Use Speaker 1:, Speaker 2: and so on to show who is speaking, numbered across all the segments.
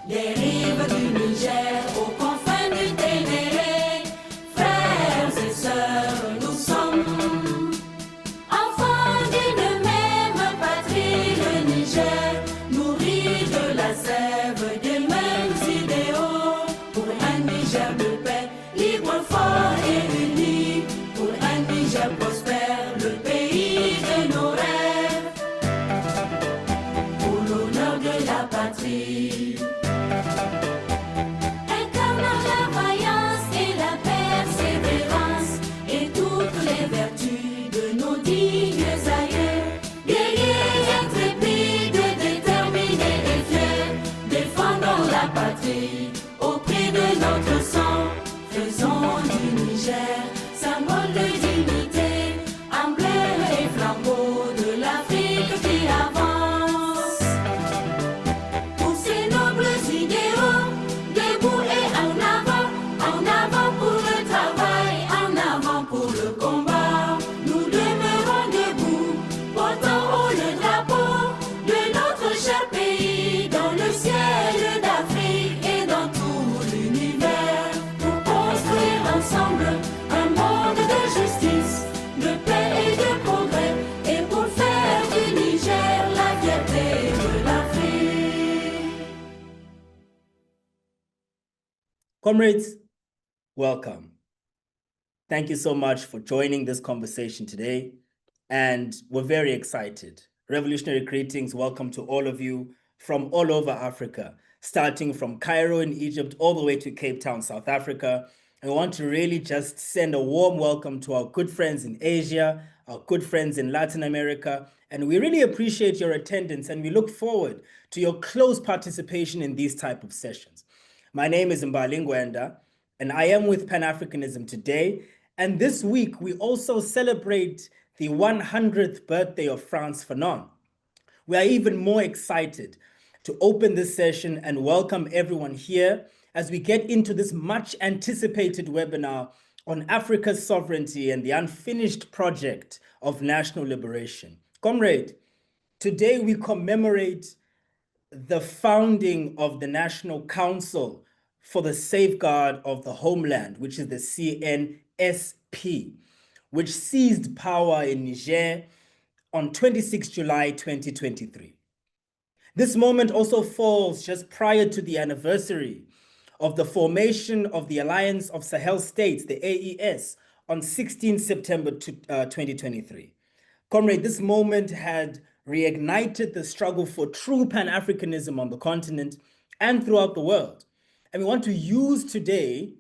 Speaker 1: des rives du Niger aux confins du Ténéré. Frères et sœurs, nous sommes enfants d'une même patrie, le Niger, nourri de la sève des mêmes idéaux. Pour un Niger de paix, libre, fort et uni, pour un Niger prospère, le pays de nos rêves, pour l'honneur de la patrie. Incarnant la vaillance et la persévérance et toutes les vertus de nos dignes aïeux, guerriers intrépides, déterminés et fiers, défendons la patrie au prix de notre sang. Faisons du Niger symbole de dignité, emblème et flambeau de l'Afrique qui avance. Pour ces nobles idéaux, debout et en avant pour le travail, en avant pour le combat. Nous demeurons debout, portant haut le drapeau de notre cher pays, dans le ciel d'Afrique et dans tout l'univers, pour construire ensemble un monde de justice, de paix et de progrès, et pour faire du Niger la fierté de l'Afrique.
Speaker 2: Comrades, welcome. Thank you so much for joining this conversation today, and we're very excited. Revolutionary greetings, welcome to all of you from all over Africa, starting from Cairo in Egypt all the way to Cape Town, South Africa. I want to really just send a warm welcome to our good friends in Asia, our good friends in Latin America, and we really appreciate your attendance, and we look forward to your close participation in these type of sessions. My name is Mbali Ngwenda, and I am with Pan-Africanism today. And this week, we also celebrate the 100th birthday of Frantz Fanon. We are even more excited to open this session and welcome everyone here as we get into this much anticipated webinar on Africa's sovereignty and the unfinished project of national liberation. Comrade, today we commemorate the founding of the National Council for the Safeguard of the Homeland, which is the CNSP, which seized power in Niger on 26 July 2023. This moment also falls just prior to the anniversary of the formation of the Alliance of Sahel States, the AES, on 16 September 2023. Comrade, this moment had reignited the struggle for true Pan-Africanism on the continent and throughout the world. And we want to use today,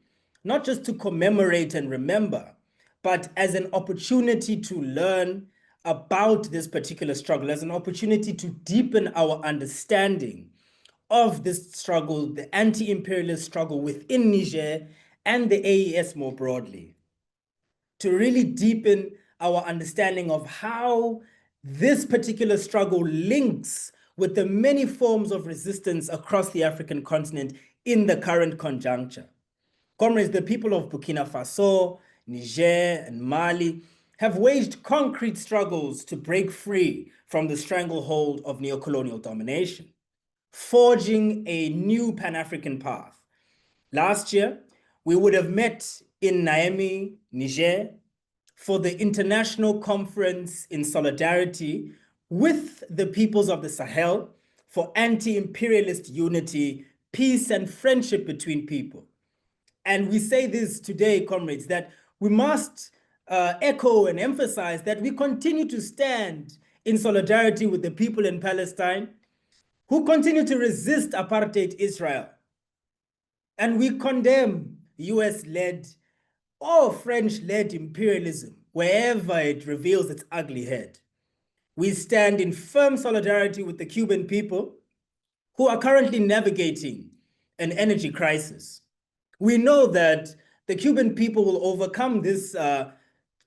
Speaker 2: not just to commemorate and remember, but as an opportunity to learn about this particular struggle, as an opportunity to deepen our understanding of this struggle, the anti-imperialist struggle within Niger and the AES more broadly, to really deepen our understanding of how this particular struggle links with the many forms of resistance across the African continent in the current conjuncture. Comrades, the people of Burkina Faso, Niger, and Mali have waged concrete struggles to break free from the stranglehold of neocolonial domination, forging a new Pan-African path. Last year, we would have met in Niamey, Niger, for the International Conference in Solidarity with the peoples of the Sahel for anti-imperialist unity, peace, and friendship between people. And we say this today, comrades, that we must echo and emphasize that we continue to stand in solidarity with the people in Palestine who continue to resist apartheid Israel. And we condemn US-led or French-led imperialism wherever it reveals its ugly head. We stand in firm solidarity with the Cuban people who are currently navigating an energy crisis. We know that the Cuban people will overcome this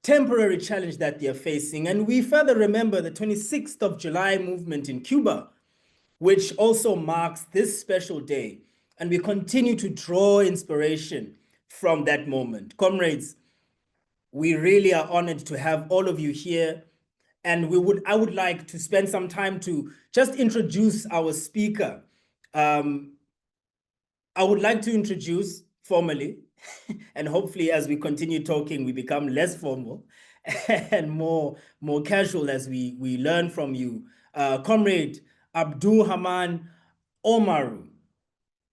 Speaker 2: temporary challenge that they are facing. And we further remember the 26th of July movement in Cuba, which also marks this special day. And we continue to draw inspiration from that moment. Comrades, we really are honored to have all of you here. And I would like to spend some time to just introduce our speaker. I would like to introduce formally, and hopefully as we continue talking, we become less formal and more casual as we learn from you. Comrade Abdourahamane Oumarou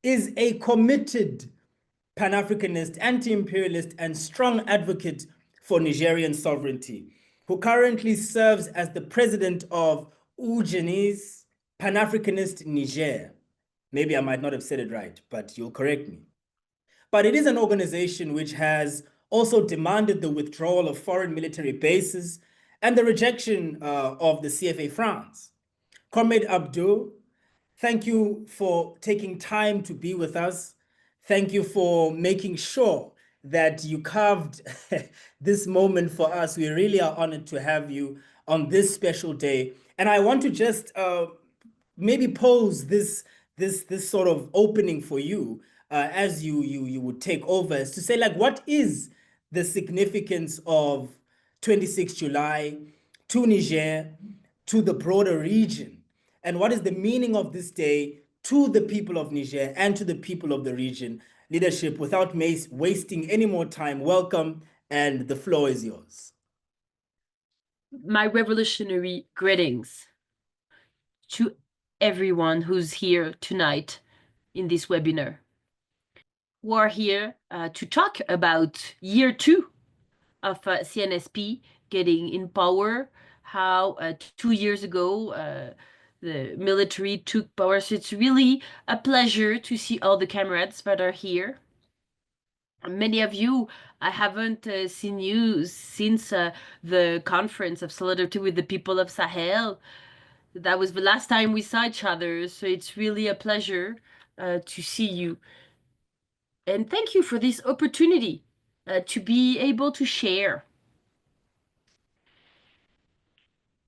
Speaker 2: is a committed Pan-Africanist, anti-imperialist, and strong advocate for Nigerian sovereignty, who currently serves as the president of Urgences, Pan-Africanist Niger. Maybe I might not have said it right, but you'll correct me. But it is an organization which has also demanded the withdrawal of foreign military bases and the rejection of the CFA France. Comrade Abdul, thank you for taking time to be with us. Thank you for making sure that you carved this moment for us. We really are honored to have you on this special day. And I want to just maybe pose this sort of opening for you as you would take over, is to say, like, what is the significance of 26 July to Niger, to the broader region? And what is the meaning of this day to the people of Niger and to the people of the region? Leadership, without wasting any more time, welcome, and the floor is yours.
Speaker 3: My revolutionary greetings to everyone who's here tonight in this webinar. We're here to talk about year 2 of CNSP getting in power, how 2 years ago the military took power. So it's really a pleasure to see all the comrades that are here. Many of you, I haven't seen you since the conference of solidarity with the people of Sahel. That was the last time we saw each other, so it's really a pleasure to see you. And thank you for this opportunity to be able to share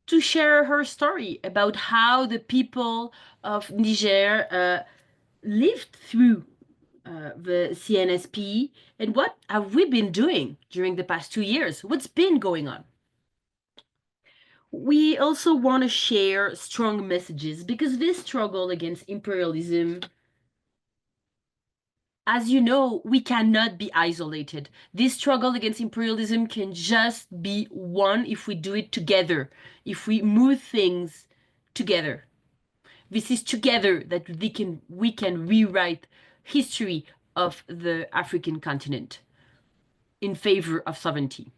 Speaker 3: her story about how the people of Niger lived through the CNSP and what have we been doing during the past 2 years? What's been going on? We also want to share strong messages because this struggle against imperialism, as you know, we cannot be isolated. This struggle against imperialism can just be won if we do it together, if we move things together. This is together that we can rewrite history of the African continent in favor of sovereignty.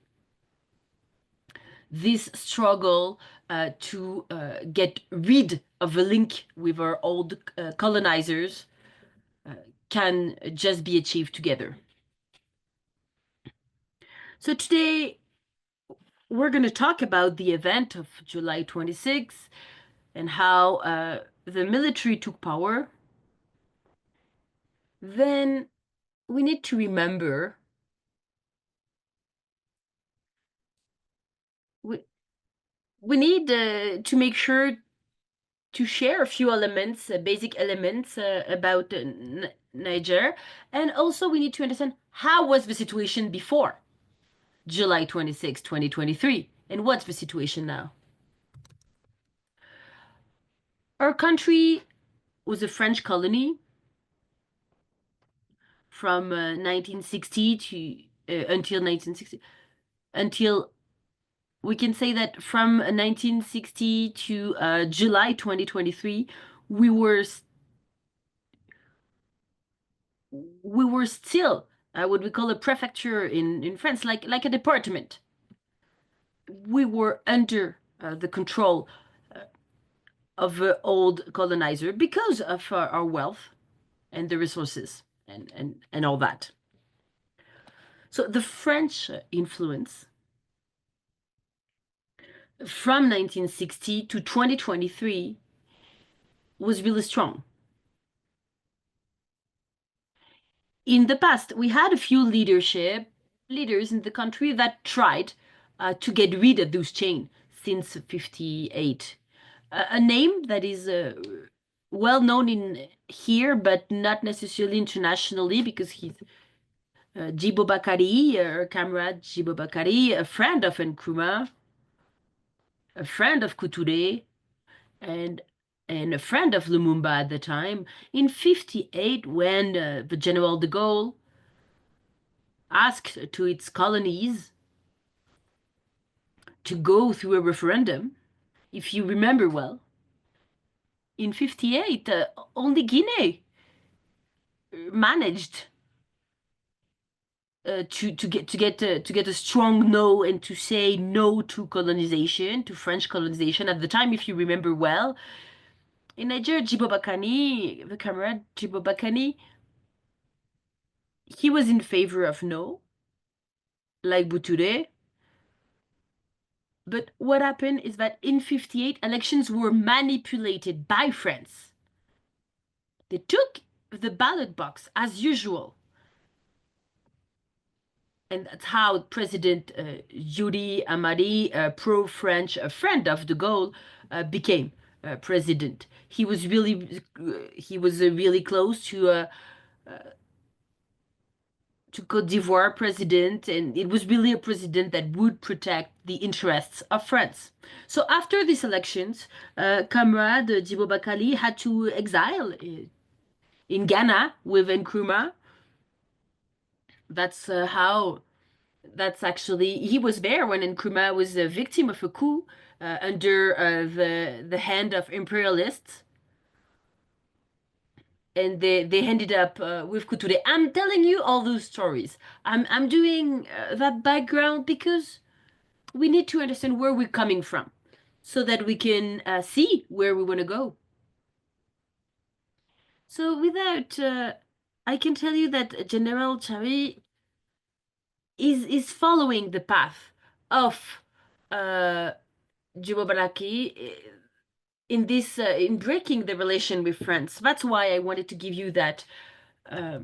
Speaker 3: This struggle to get rid of the link with our old colonizers can just be achieved together. So today, we're going to talk about the event of July 26 and how the military took power. Then we need to remember we need to make sure to share a few elements, basic elements about Niger. And also we need to understand how was the situation before July 26, 2023, and what's the situation now. Our country was a French colony from 1960 to until 1960, until we can say that from 1960 to July 2023, we were still what we call a prefecture in France, like a department. We were under the control of the old colonizer because of our wealth and the resources and all that. So the French influence from 1960 to 2023 was really strong. In the past, we had a few leaders in the country that tried to get rid of those chains since 1958. A name that is well known in here, but not necessarily internationally, because he's Djibo Bakary, our comrade Djibo Bakary, a friend of Nkrumah, a friend of Couture, and and a friend of Lumumba at the time. In 58, when the General de Gaulle asked to its colonies to go through a referendum, if you remember well, in 58, only Guinea managed to get a strong no and to say no to colonization, to French colonization. At the time, if you remember well, in Niger, Djibo Bakani, the comrade Djibo Bakani, he was in favor of no, like Boutouré. But what happened is that in 58, elections were manipulated by France. They took the ballot box as usual. And that's how President Yuri Amari, pro-French, a friend of de Gaulle, became president. He was really close to Côte d'Ivoire president, and it was really a president that would protect the interests of France. So after these elections, Comrade Djibo Bakali had to exile in Ghana with Nkrumah. That's actually, he was there when Nkrumah was a victim of a coup under the hand of imperialists. And they ended up with Couture. I'm telling you all those stories. I'm doing that background because we need to understand where we're coming from so that we can see where we want to go. So without, I can tell you that General Chari is following the path of Djibo Baraki in this in breaking the relation with France. That's why I wanted to give you that. Why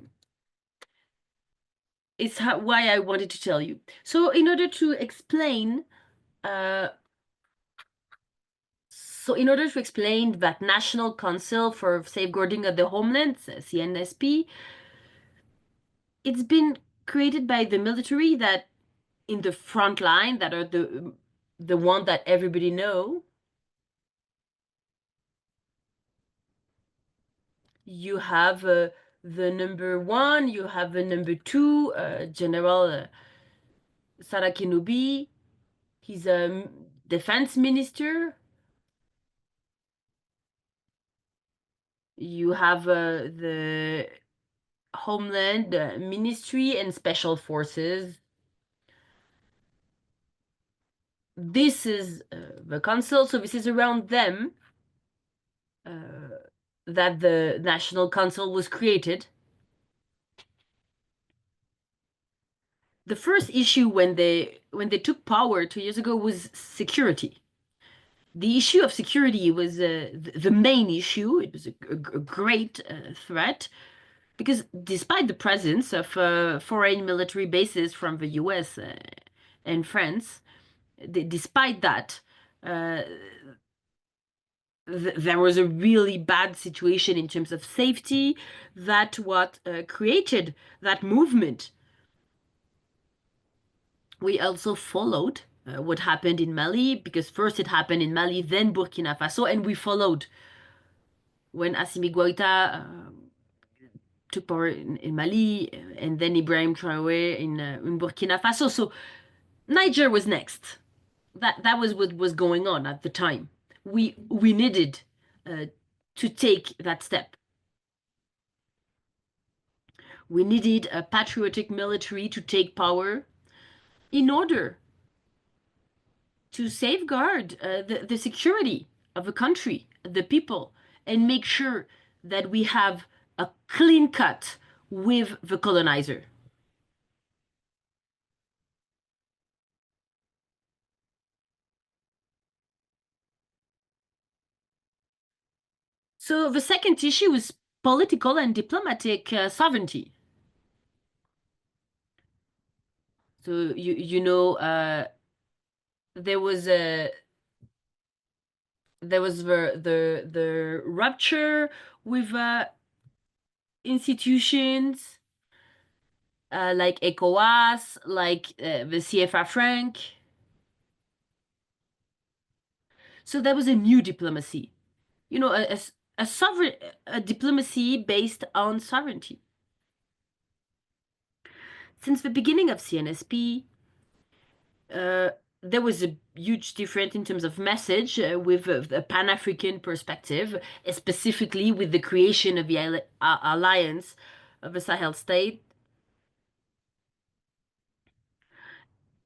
Speaker 3: I wanted to tell you. So in order to explain, that National Council for Safeguarding of the Homeland, CNSP, it's been created by the military that in the front line, that are the one that everybody know. You have the number one, you have the number two, General Sarakinubi. He's a defense minister. You have the Homeland Ministry and Special Forces. This is the council, so this is around them that the National Council was created. The first issue when they took power 2 years ago was security. The issue of security was the main issue. It was a great threat because despite the presence of foreign military bases from the US and France, despite that, there was a really bad situation in terms of safety. That what created that movement. We also followed what happened in Mali, because first it happened in Mali, then Burkina Faso, and we followed when Assimi Goïta took power in Mali, and then Ibrahim Traoré in Burkina Faso. So Niger was next. That was what was going on at the time. We needed to take that step. We needed a patriotic military to take power in order to safeguard the security of the country, the people, and make sure that we have a clean cut with the colonizer. So the second issue is political and diplomatic sovereignty. So you know there was the rupture with institutions like ECOWAS, like the CFA franc. So there was a new diplomacy. you know, a diplomacy based on sovereignty. Since the beginning of CNSP, there was a huge difference in terms of message with a Pan-African perspective, specifically with the creation of the Alliance of the Sahel States.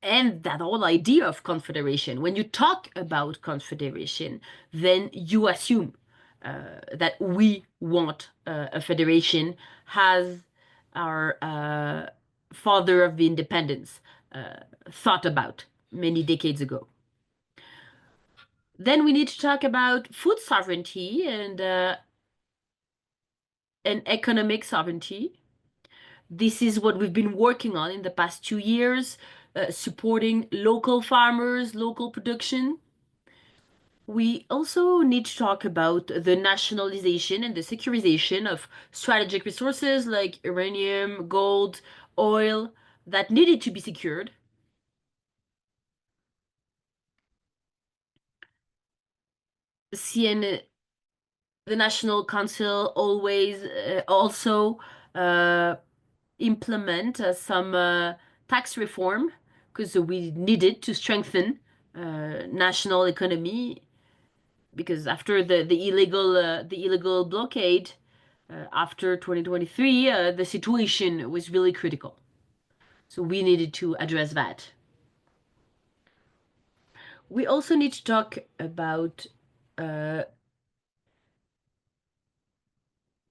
Speaker 3: And that whole idea of confederation, when you talk about confederation, then you assume that we want a federation as our father of the independence thought about many decades ago. Then we need to talk about food sovereignty and economic sovereignty. This is what we've been working on in the past 2 years, supporting local farmers, local production. We also need to talk about the nationalization and the securitization of strategic resources like uranium, gold, oil that needed to be secured. The National Council always also implement some tax reform because we needed to strengthen national economy, because after the illegal blockade after 2023, the situation was really critical. So we needed to address that. We also need to talk about the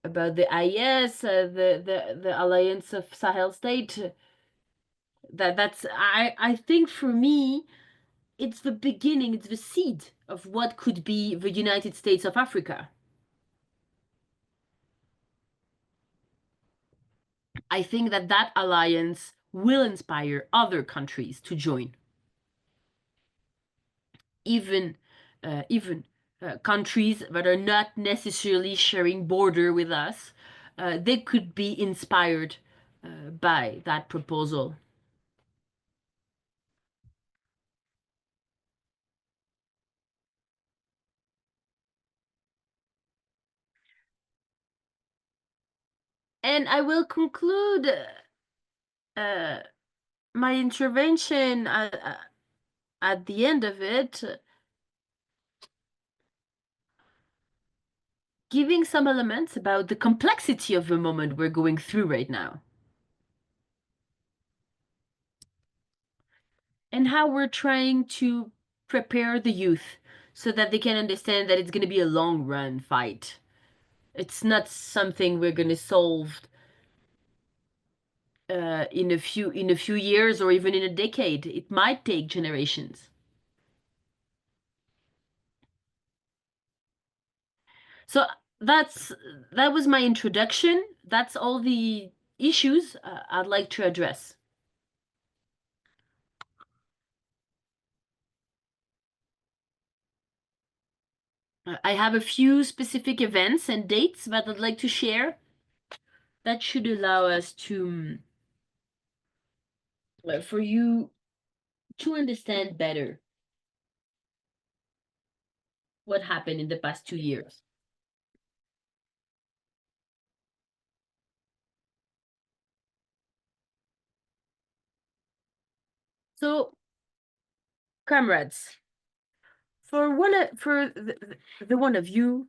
Speaker 3: IS, the Alliance of Sahel States. That's I think for me, it's the beginning, it's the seed of what could be the United States of Africa. I think that alliance will inspire other countries to join. Even countries that are not necessarily sharing border with us, they could be inspired by that proposal. And I will conclude my intervention at the end of it, giving some elements about the complexity of the moment we're going through right now, and how we're trying to prepare the youth so that they can understand that it's going to be a long run fight. It's not something we're going to solve in a few years or even in a decade. It might take generations. So that was my introduction. That's all the issues I'd like to address. I have a few specific events and dates that I'd like to share that should allow us to for you to understand better what happened in the past 2 years. So, comrades, for the one of you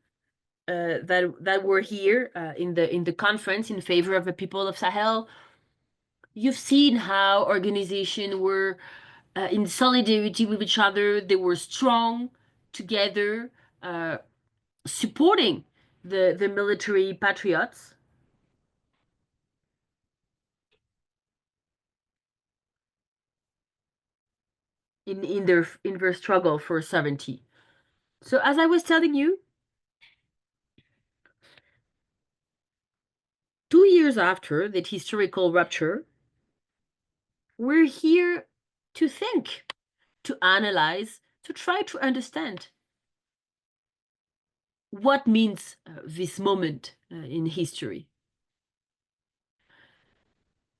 Speaker 3: that were here in the conference in favor of the people of Sahel, you've seen how organizations were in solidarity with each other. They were strong together, supporting the military patriots. In their struggle for sovereignty. So as I was telling you, 2 years after that historical rupture, we're here to think, to analyze, to try to understand what means this moment in history.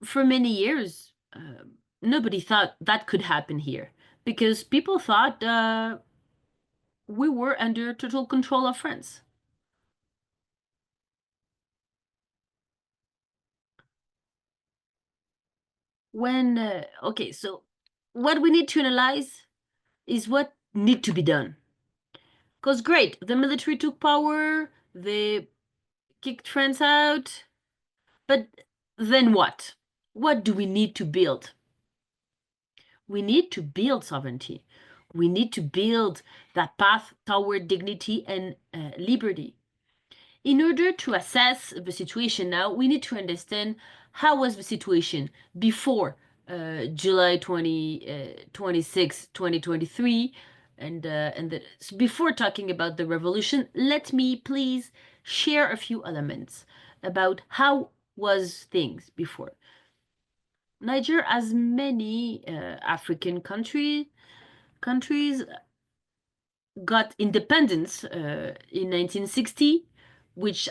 Speaker 3: For many years, nobody thought that could happen here because people thought we were under total control of France. Okay, so what we need to analyze is what need to be done. Because great, the military took power, they kicked France out, but then what? What do we need to build? We need to build sovereignty. We need to build that path toward dignity and liberty. In order to assess the situation now, we need to understand how was the situation before July 26, 2023. So before talking about the revolution, let me please share a few elements about how was things before. Niger, as many African countries, got independence in 1960, which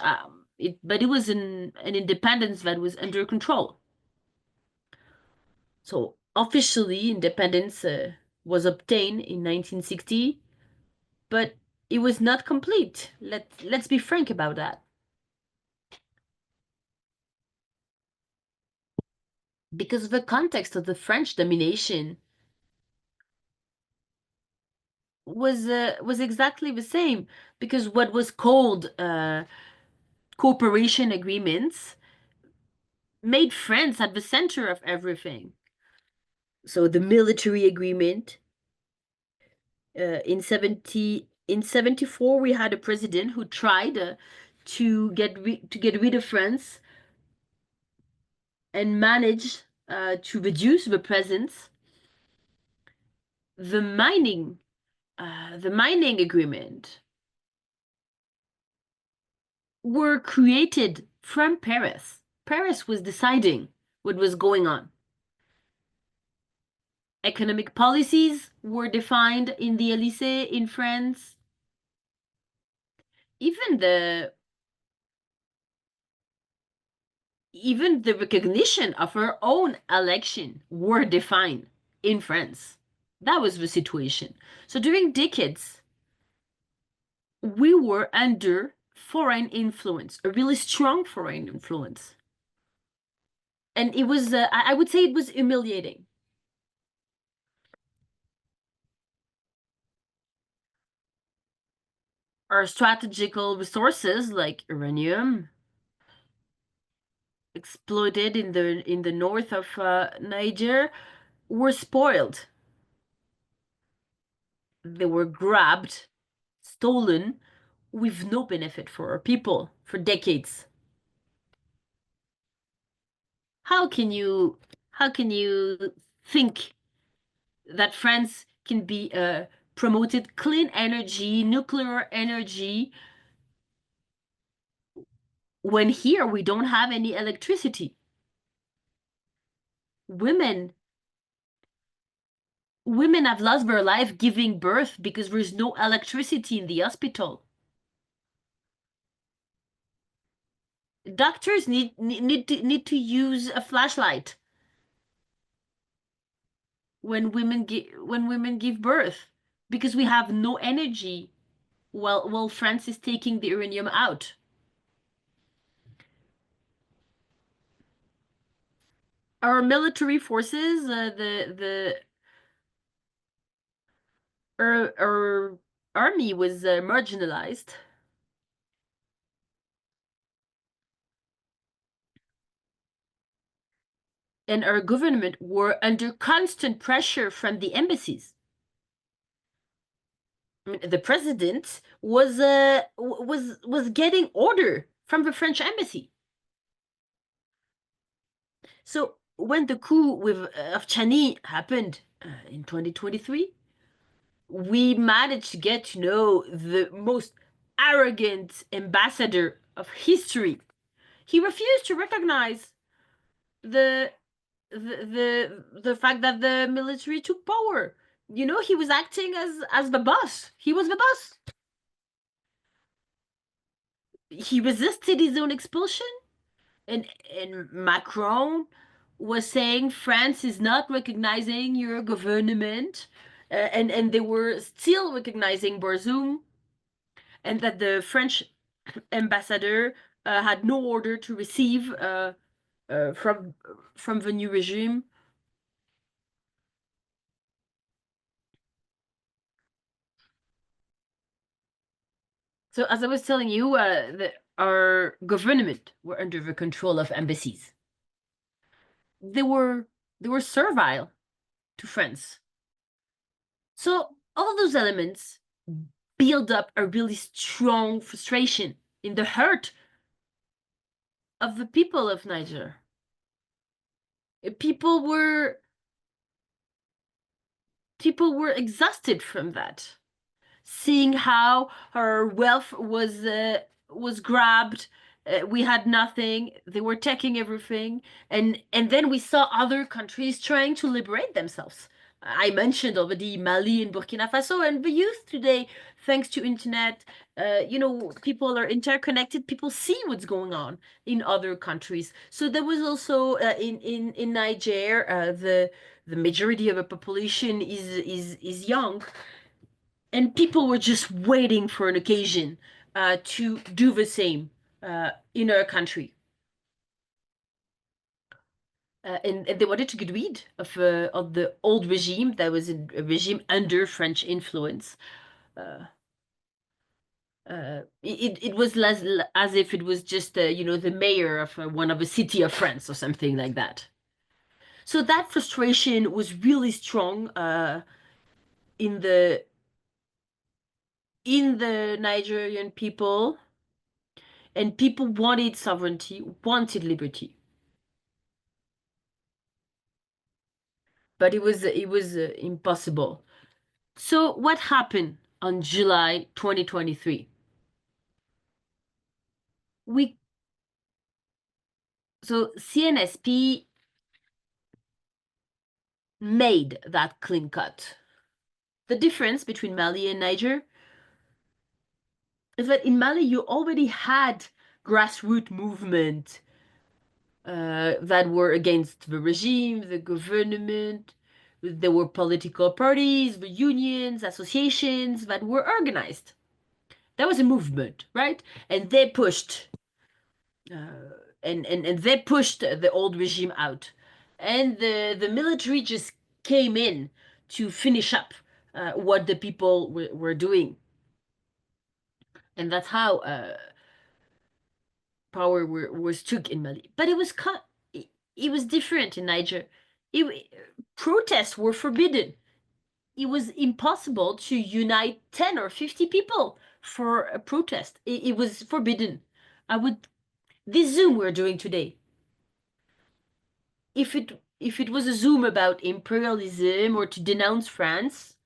Speaker 3: but it was an independence that was under control. So officially, independence was obtained in 1960, but it was not complete. Let's be frank about that. Because of the context of the French domination was exactly the same. Because what was called cooperation agreements made France at the center of everything. So the military agreement in 74, we had a president who tried to get rid of France and managed to reduce the presence. The mining agreement were created from Paris. Paris was deciding what was going on. Economic policies were defined in the Élysée in France. Even the recognition of her own election were defined in France. That was the situation. So during decades, we were under foreign influence, a really strong foreign influence. And it was, I would say it was humiliating. Our strategical resources, like uranium, exploited in the north of Niger, were spoiled. They were grabbed, stolen, with no benefit for our people for decades. How can you think that France can be promoted clean energy, nuclear energy, when here we don't have any electricity? Women have lost their life giving birth because there's no electricity in the hospital. Doctors need to use a flashlight when women give birth because we have no energy while France is taking the uranium out. Our military forces, our army was marginalized. And our government were under constant pressure from the embassies. I mean, the president was getting order from the French embassy. So when the coup of Chani happened in 2023, we managed to get to know the most arrogant ambassador of history. He refused to recognize the fact that the military took power. You know, he was acting as the boss. He was the boss. He resisted his own expulsion, and Macron was saying France is not recognizing your government, and they were still recognizing Bazoum, and that the French ambassador had no order to receive from the new regime So as I was telling you, our government were under the control of embassies. They were servile to France. So all those elements build up a really strong frustration in the heart of the people of Niger. People were exhausted from that, seeing how our wealth was grabbed. We had nothing. They were taking everything, and then we saw other countries trying to liberate themselves. I mentioned already Mali and Burkina Faso, and the youth today, thanks to internet, people are interconnected. People see what's going on in other countries. So there was also in Niger, the majority of the population is young, and people were just waiting for an occasion to do the same in our country. And they wanted to get rid of the old regime that was a regime under French influence. It was less as if it was just the mayor of one of a city of France or something like that. So that frustration was really strong in the Nigerian people, and people wanted sovereignty, wanted liberty. But it was impossible. So what happened on July 2023? So CNSP made that clean cut. The difference between Mali and Niger is that in Mali you already had grassroots movement that were against the regime, the government. There were political parties, the unions, associations that were organized. That was a movement, right? And they pushed, and they pushed the old regime out, and the military just came in to finish up what the people were doing, and that's how power was took in Mali. But it was different in Niger. Protests were forbidden. It was impossible to unite 10 or 50 people for a protest. It was forbidden. This Zoom we're doing today, if it was a Zoom about imperialism or to denounce France,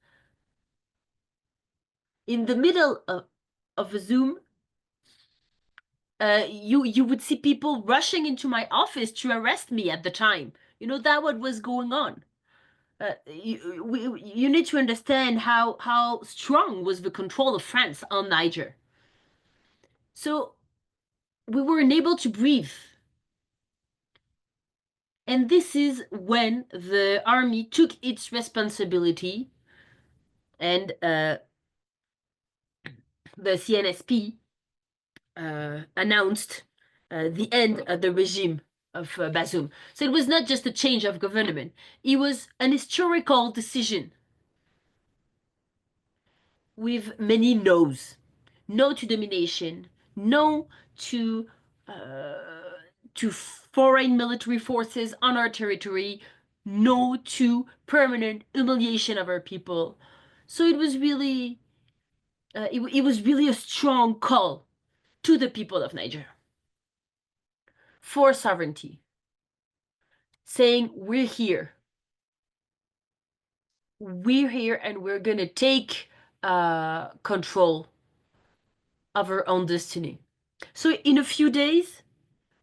Speaker 3: in the middle of a Zoom, you would see people rushing into my office to arrest me at the time. That what was going on. You need to understand how strong was the control of France on Niger. So we were unable to breathe. And this is when the army took its responsibility, and the CNSP announced the end of the regime of Bazoum. So it was not just a change of government, it was an historical decision with many no's. No to domination, no to foreign military forces on our territory, no to permanent humiliation of our people. So it was really a strong call to the people of Niger for sovereignty, saying we're here and we're gonna take control of our own destiny. So in a few days,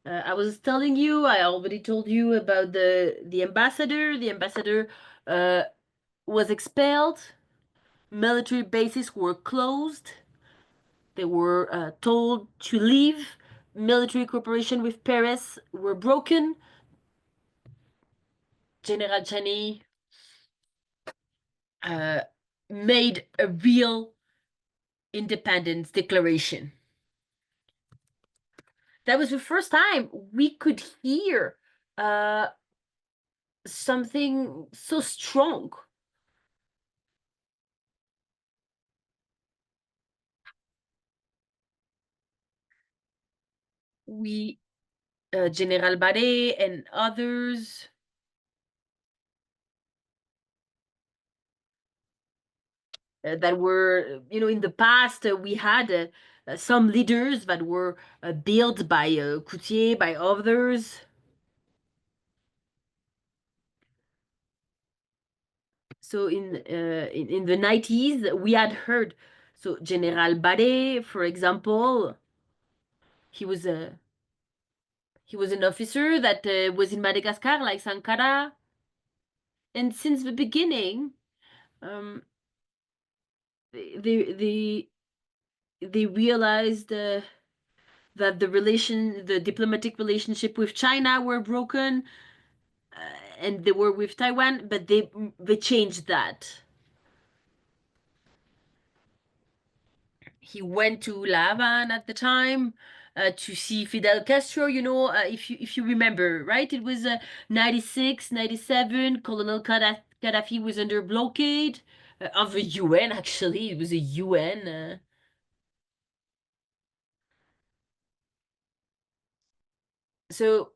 Speaker 3: I was telling you, I already told you about the ambassador. The ambassador was expelled. Military bases were closed. They were told to leave. Military cooperation with Paris were broken. General Chani made a real independence declaration. That was the first time we could hear something so strong. General Barré and others. That were, in the past, we had some leaders that were built by Coutier, by others. So in the 90s, we had heard. So General Barré, for example, he was an officer that was in Madagascar, like Sankara. And since the beginning, um, they realized that the diplomatic relationship with China were broken, and they were with Taiwan, but they changed that. He went to La Havana at the time to see Fidel Castro. If you remember, right? It was 96, 97. Colonel Gaddafi was under blockade of the UN. Actually, it was a UN. So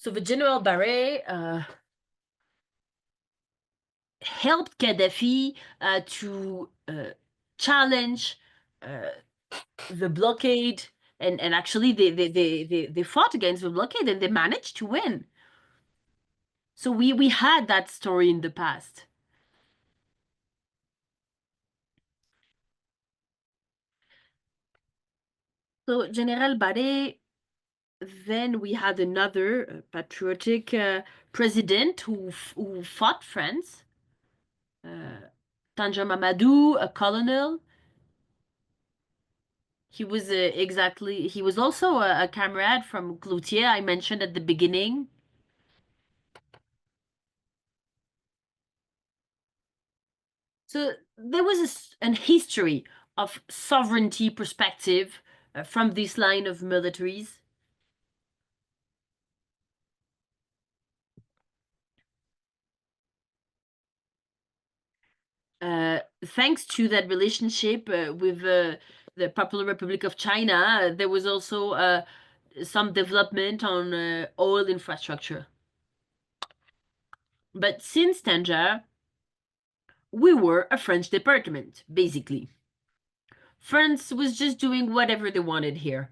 Speaker 3: the General Barré helped Gaddafi to challenge the blockade, and actually they fought against the blockade and they managed to win. So we had that story in the past. So General Barré, then we had another patriotic president who fought France, Tanja Mamadou, a colonel. He was also a comrade from Cloutier, I mentioned at the beginning. So there was an history of sovereignty perspective from this line of militaries. Thanks to that relationship with the Popular Republic of China, there was also some development on oil infrastructure. But since Tanja, we were a French department, basically. France was just doing whatever they wanted here.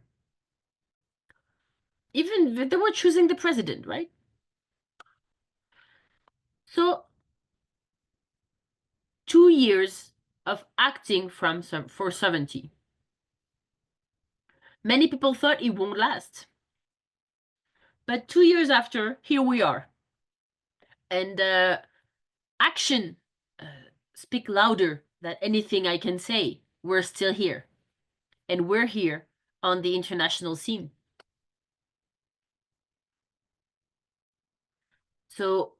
Speaker 3: Even they were choosing the president, right? So 2 years of acting for sovereignty. Many people thought it won't last. But 2 years after, here we are. And action speak louder than anything I can say. We're still here. And we're here on the international scene. So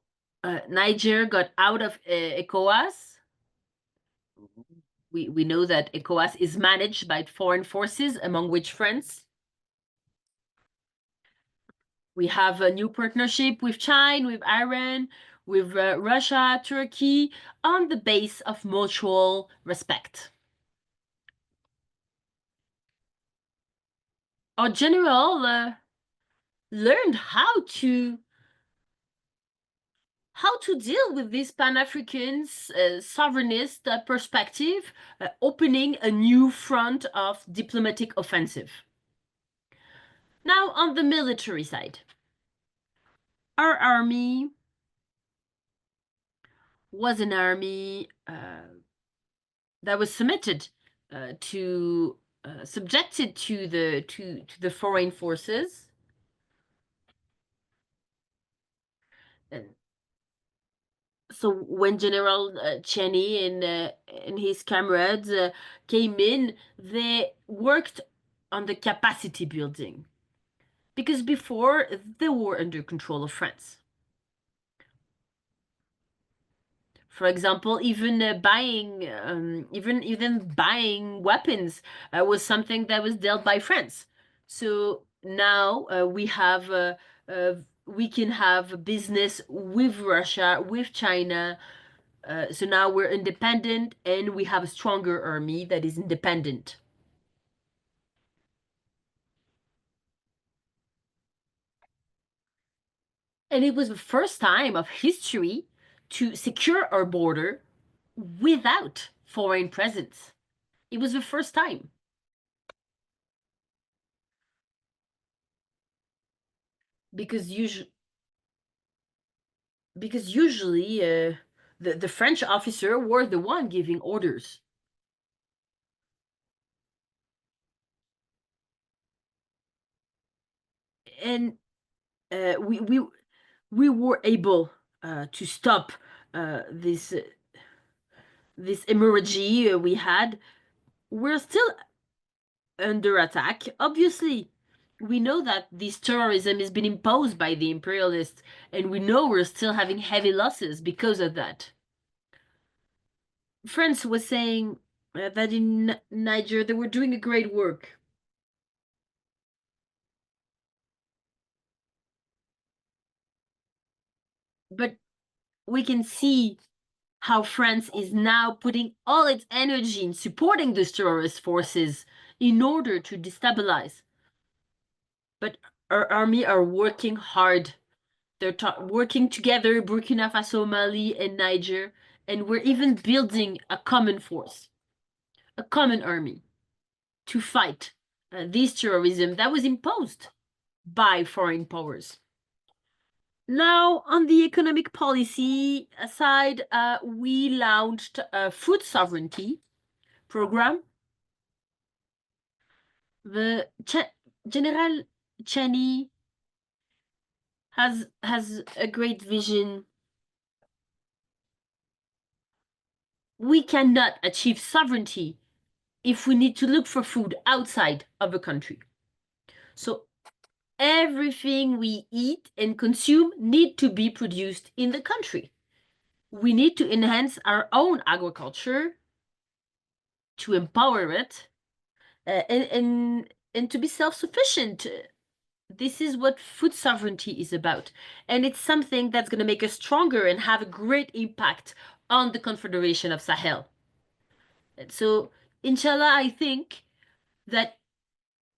Speaker 3: Niger got out of ECOWAS. We know that ECOWAS is managed by foreign forces, among which France. We have a new partnership with China, with Iran, with Russia, Turkey, on the base of mutual respect. Our general learned how to deal with this Pan-African sovereignist perspective, opening a new front of diplomatic offensive. Now, on the military side, our army was an army that was submitted subjected to the foreign forces. And so when General Cheney and his comrades came in, they worked on the capacity building, because before they were under control of France. For example, even buying weapons was something that was dealt by France. So now we can have business with Russia, with China. So now we're independent, and we have a stronger army that is independent. And it was the first time of history to secure our border without foreign presence. It was the first time. Because usually the French officer were the one giving orders. And we were able to stop this hemorrhage we had. We're still under attack. Obviously, we know that this terrorism has been imposed by the imperialists, and we know we're still having heavy losses because of that. France was saying that in Niger they were doing a great work. But we can see how France is now putting all its energy in supporting these terrorist forces in order to destabilize. But our army are working hard. They're working together, Burkina Faso, Mali, and Niger, and we're even building a common force, a common army to fight this terrorism that was imposed by foreign powers. Now, on the economic policy side, we launched a food sovereignty program. The General Chani has a great vision. We cannot achieve sovereignty if we need to look for food outside of a country. So everything we eat and consume need to be produced in the country. We need to enhance our own agriculture, to empower it, and to be self-sufficient. This is what food sovereignty is about. And it's something that's going to make us stronger and have a great impact on the Confederation of Sahel. And so, inshallah, I think that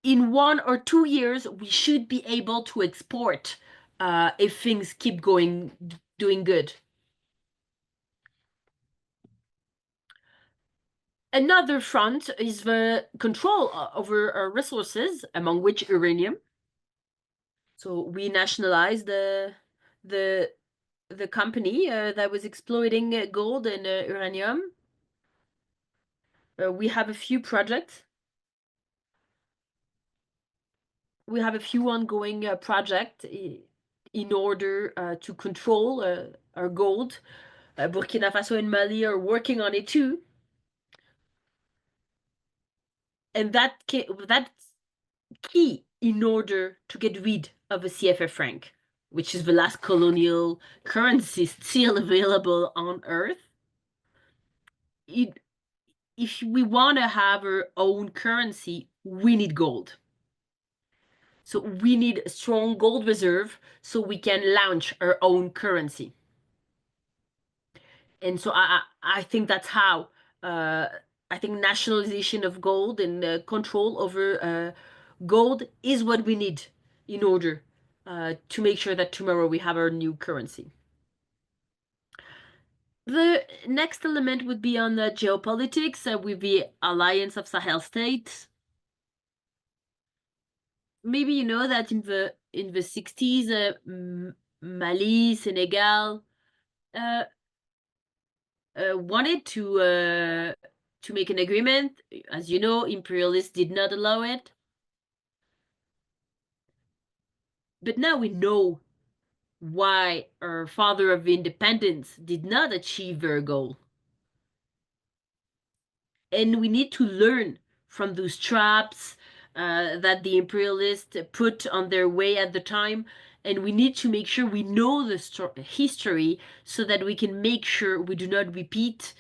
Speaker 3: in 1 or 2 years, we should be able to export if things keep doing good. Another front is the control over our resources, among which uranium. So we nationalized the company that was exploiting gold and uranium. We have a few projects. We have a few ongoing projects in order to control our gold. Burkina Faso and Mali are working on it too. And that's key in order to get rid of the CFA franc, which is the last colonial currency still available on Earth. If we want to have our own currency, we need gold. So we need a strong gold reserve so we can launch our own currency. And so I think that's how I think nationalization of gold and control over gold is what we need in order to make sure that tomorrow we have our new currency. The next element would be on the geopolitics with the Alliance of Sahel States. Maybe you know that in the 60s, Mali, Senegal wanted to make an agreement. As you know, imperialists did not allow it. But now we know why our father of independence did not achieve their goal. And we need to learn from those traps that the imperialists put on their way at the time. And we need to make sure we know the history so that we can make sure we do not repeat.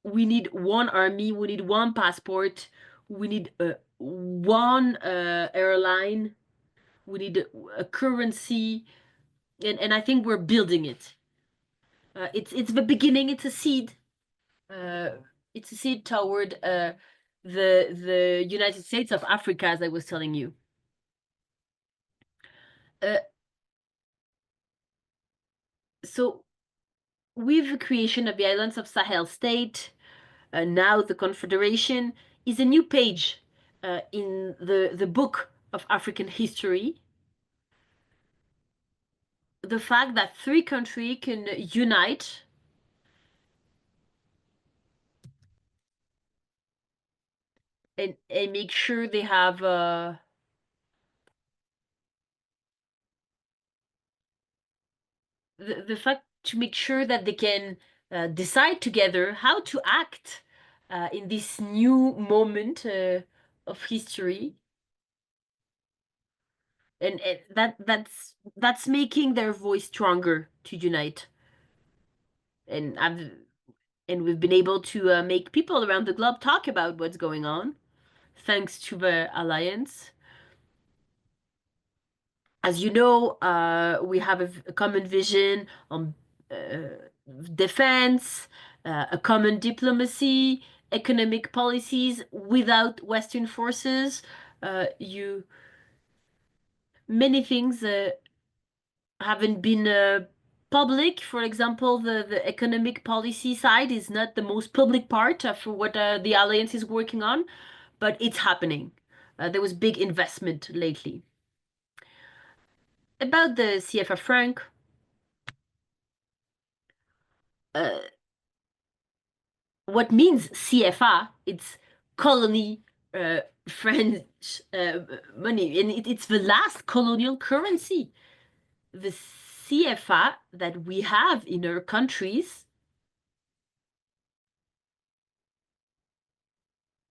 Speaker 3: We need one army, we need one passport, we need one airline, we need a currency, and I think we're building it. It's the beginning. It's a seed. It's a seed toward the United States of Africa, as I was telling you. So with the creation of the Alliance of Sahel States, now the Confederation, is a new page in the book of African history. The fact that 3 countries can unite and make sure they have the fact to make sure that they can decide together how to act in this new moment of history, and that's making their voice stronger to unite. And we've been able to make people around the globe talk about what's going on thanks to the alliance. As you know, we have a common vision on defense, a common diplomacy, economic policies. Without Western forces, many things haven't been public. For example, the economic policy side is not the most public part of what the alliance is working on, but it's happening. There was big investment lately. About the CFA franc, what means CFA? It's colony French money, and it's the last colonial currency. The CFA that we have in our countries,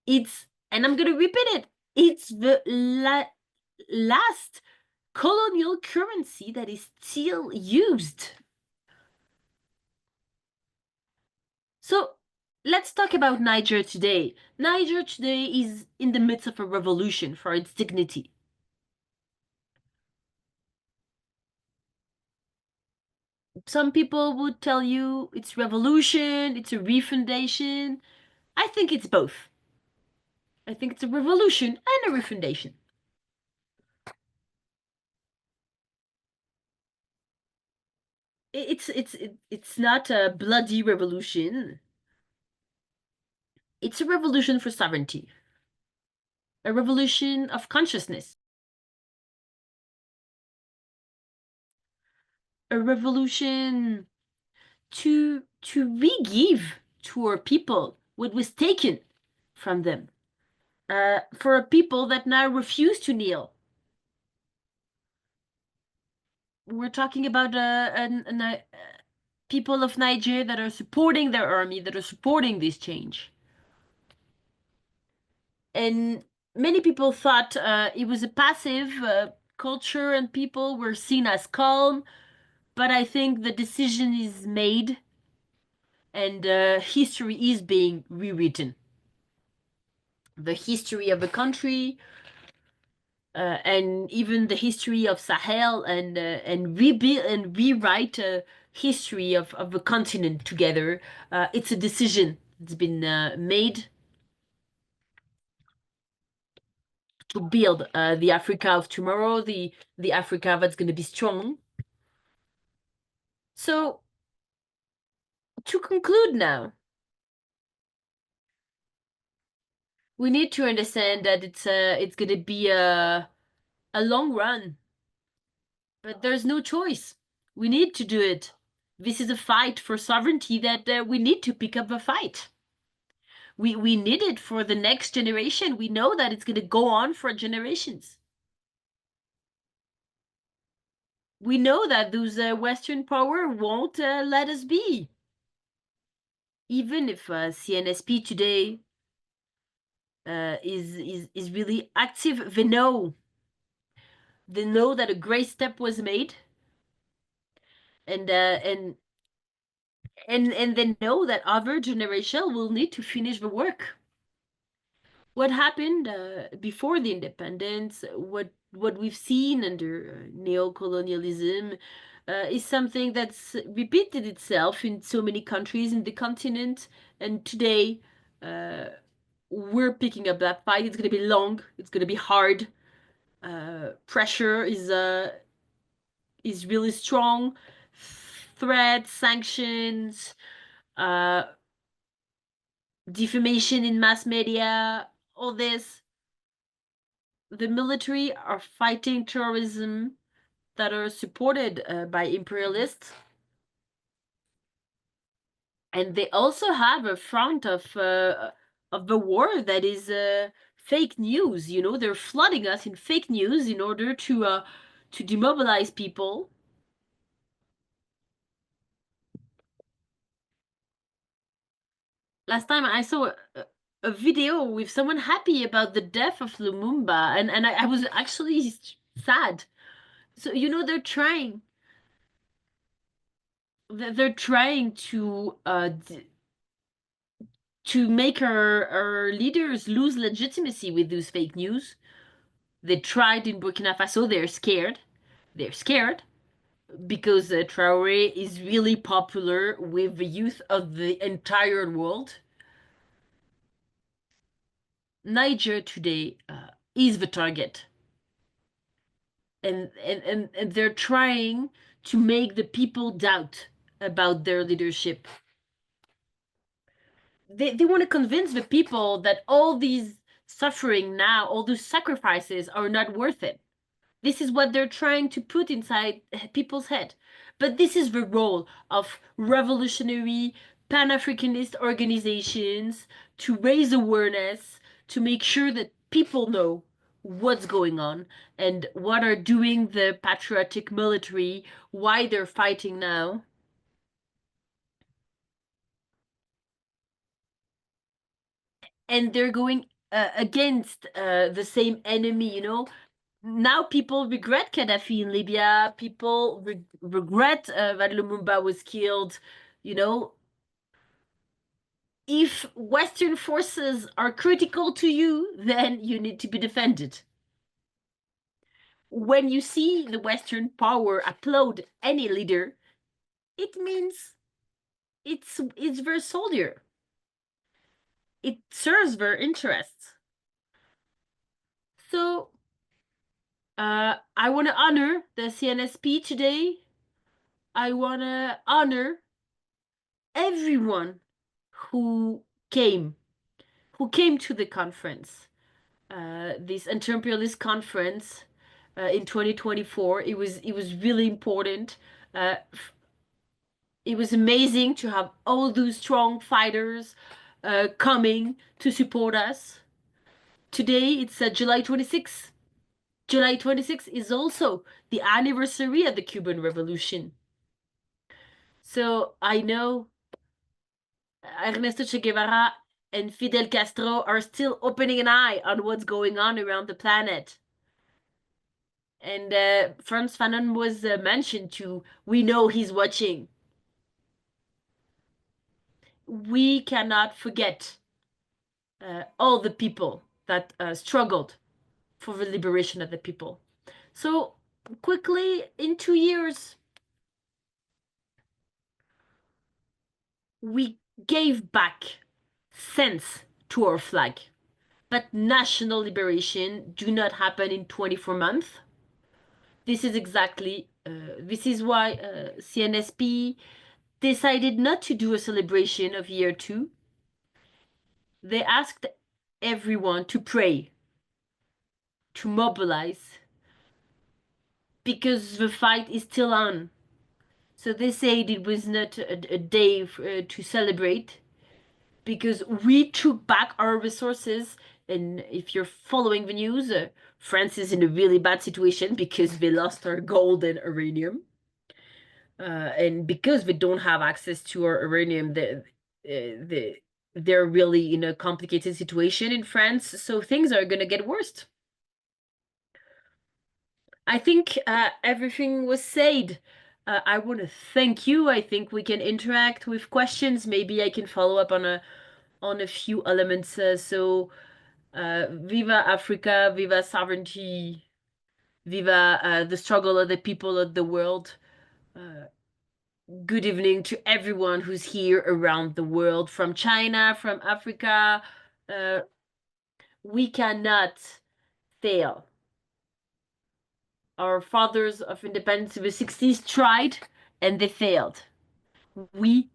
Speaker 3: and I'm gonna repeat it, it's the last colonial currency that is still used. So let's talk about Niger today. Niger today is in the midst of a revolution for its dignity. Some people would tell you it's revolution, it's a refundation. I think it's both. I think it's a revolution and a refundation. It's not a bloody revolution. It's a revolution for sovereignty. A revolution of consciousness. A revolution to re-give to our people what was taken from them. For a people that now refuse to kneel. We're talking about people of Niger that are supporting their army, that are supporting this change. And many people thought it was a passive culture and people were seen as calm, but I think the decision is made and history is being rewritten. The history of the country, and even the history of Sahel, and rebuild and rewrite a history of the continent together. It's a decision that's been made to build the Africa of tomorrow, the Africa that's going to be strong. So to conclude now, we need to understand that it's going to be a long run. But there's no choice. We need to do it. This is a fight for sovereignty that we need to pick up the fight. We need it for the next generation. We know that it's going to go on for generations. We know that those Western power won't let us be. Even if CNSP today is really active, they know that a great step was made, and they know that other generation will need to finish the work. What happened before the independence, what we've seen under neocolonialism, is something that's repeated itself in so many countries in the continent, and today we're picking up that fight. It's going to be long. It's going to be hard. Pressure is really strong. threats, sanctions, defamation in mass media, all this. The military are fighting terrorism that are supported by imperialists. And they also have a front of the war that is fake news. You know, they're flooding us in fake news in order to demobilize people. Last time I saw a video with someone happy about the death of Lumumba, and I was actually sad. So, you know, they're trying to make our leaders lose legitimacy with those fake news. They tried in Burkina Faso. They're scared. They're scared because Traoré is really popular with the youth of the entire world. Niger today is the target. And they're trying to make the people doubt about their leadership. They want to convince the people that all these suffering now, all those sacrifices are not worth it. This is what they're trying to put inside people's head. But this is the role of revolutionary Pan-Africanist organizations to raise awareness, to make sure that people know what's going on and what are doing the patriotic military, why they're fighting now. And they're going against the same enemy, you know. Now people regret Gaddafi in Libya. People regret that Lumumba was killed. You know, if Western forces are critical to you, then you need to be defended. When you see the Western power applaud any leader, it means it's their soldier. It serves their interests. So I want to honor the CNSP today. I want to honor everyone who came to the conference, this anti-imperialist conference in 2024. It was really important. It was amazing to have all those strong fighters coming to support us. Today it's July 26th. July 26th is also the anniversary of the Cuban Revolution. So I know Ernesto Che Guevara and Fidel Castro are still opening an eye on what's going on around the planet. And Frantz Fanon was mentioned too. We know he's watching. We cannot forget all the people that struggled for the liberation of the people. So quickly, in 2 years, we gave back sense to our flag. But national liberation do not happen in 24 months. This is exactly, this is why CNSP decided not to do a celebration of year 2. They asked everyone to pray, to mobilize, because the fight is still on. So they said it was not a day to celebrate, because we took back our resources. And if you're following the news, France is in a really bad situation because they lost our gold and uranium. And because they don't have access to our uranium, they're really in a complicated situation in France. So things are going to get worse. I think everything was said. I want to thank you. I think we can interact with questions. Maybe I can follow up on a few elements. Viva Africa, viva sovereignty, viva the struggle of the people of the world. Good evening to everyone who's here around the world, from China, from Africa. We cannot fail. Our fathers of independence in the 60s tried, and they failed. We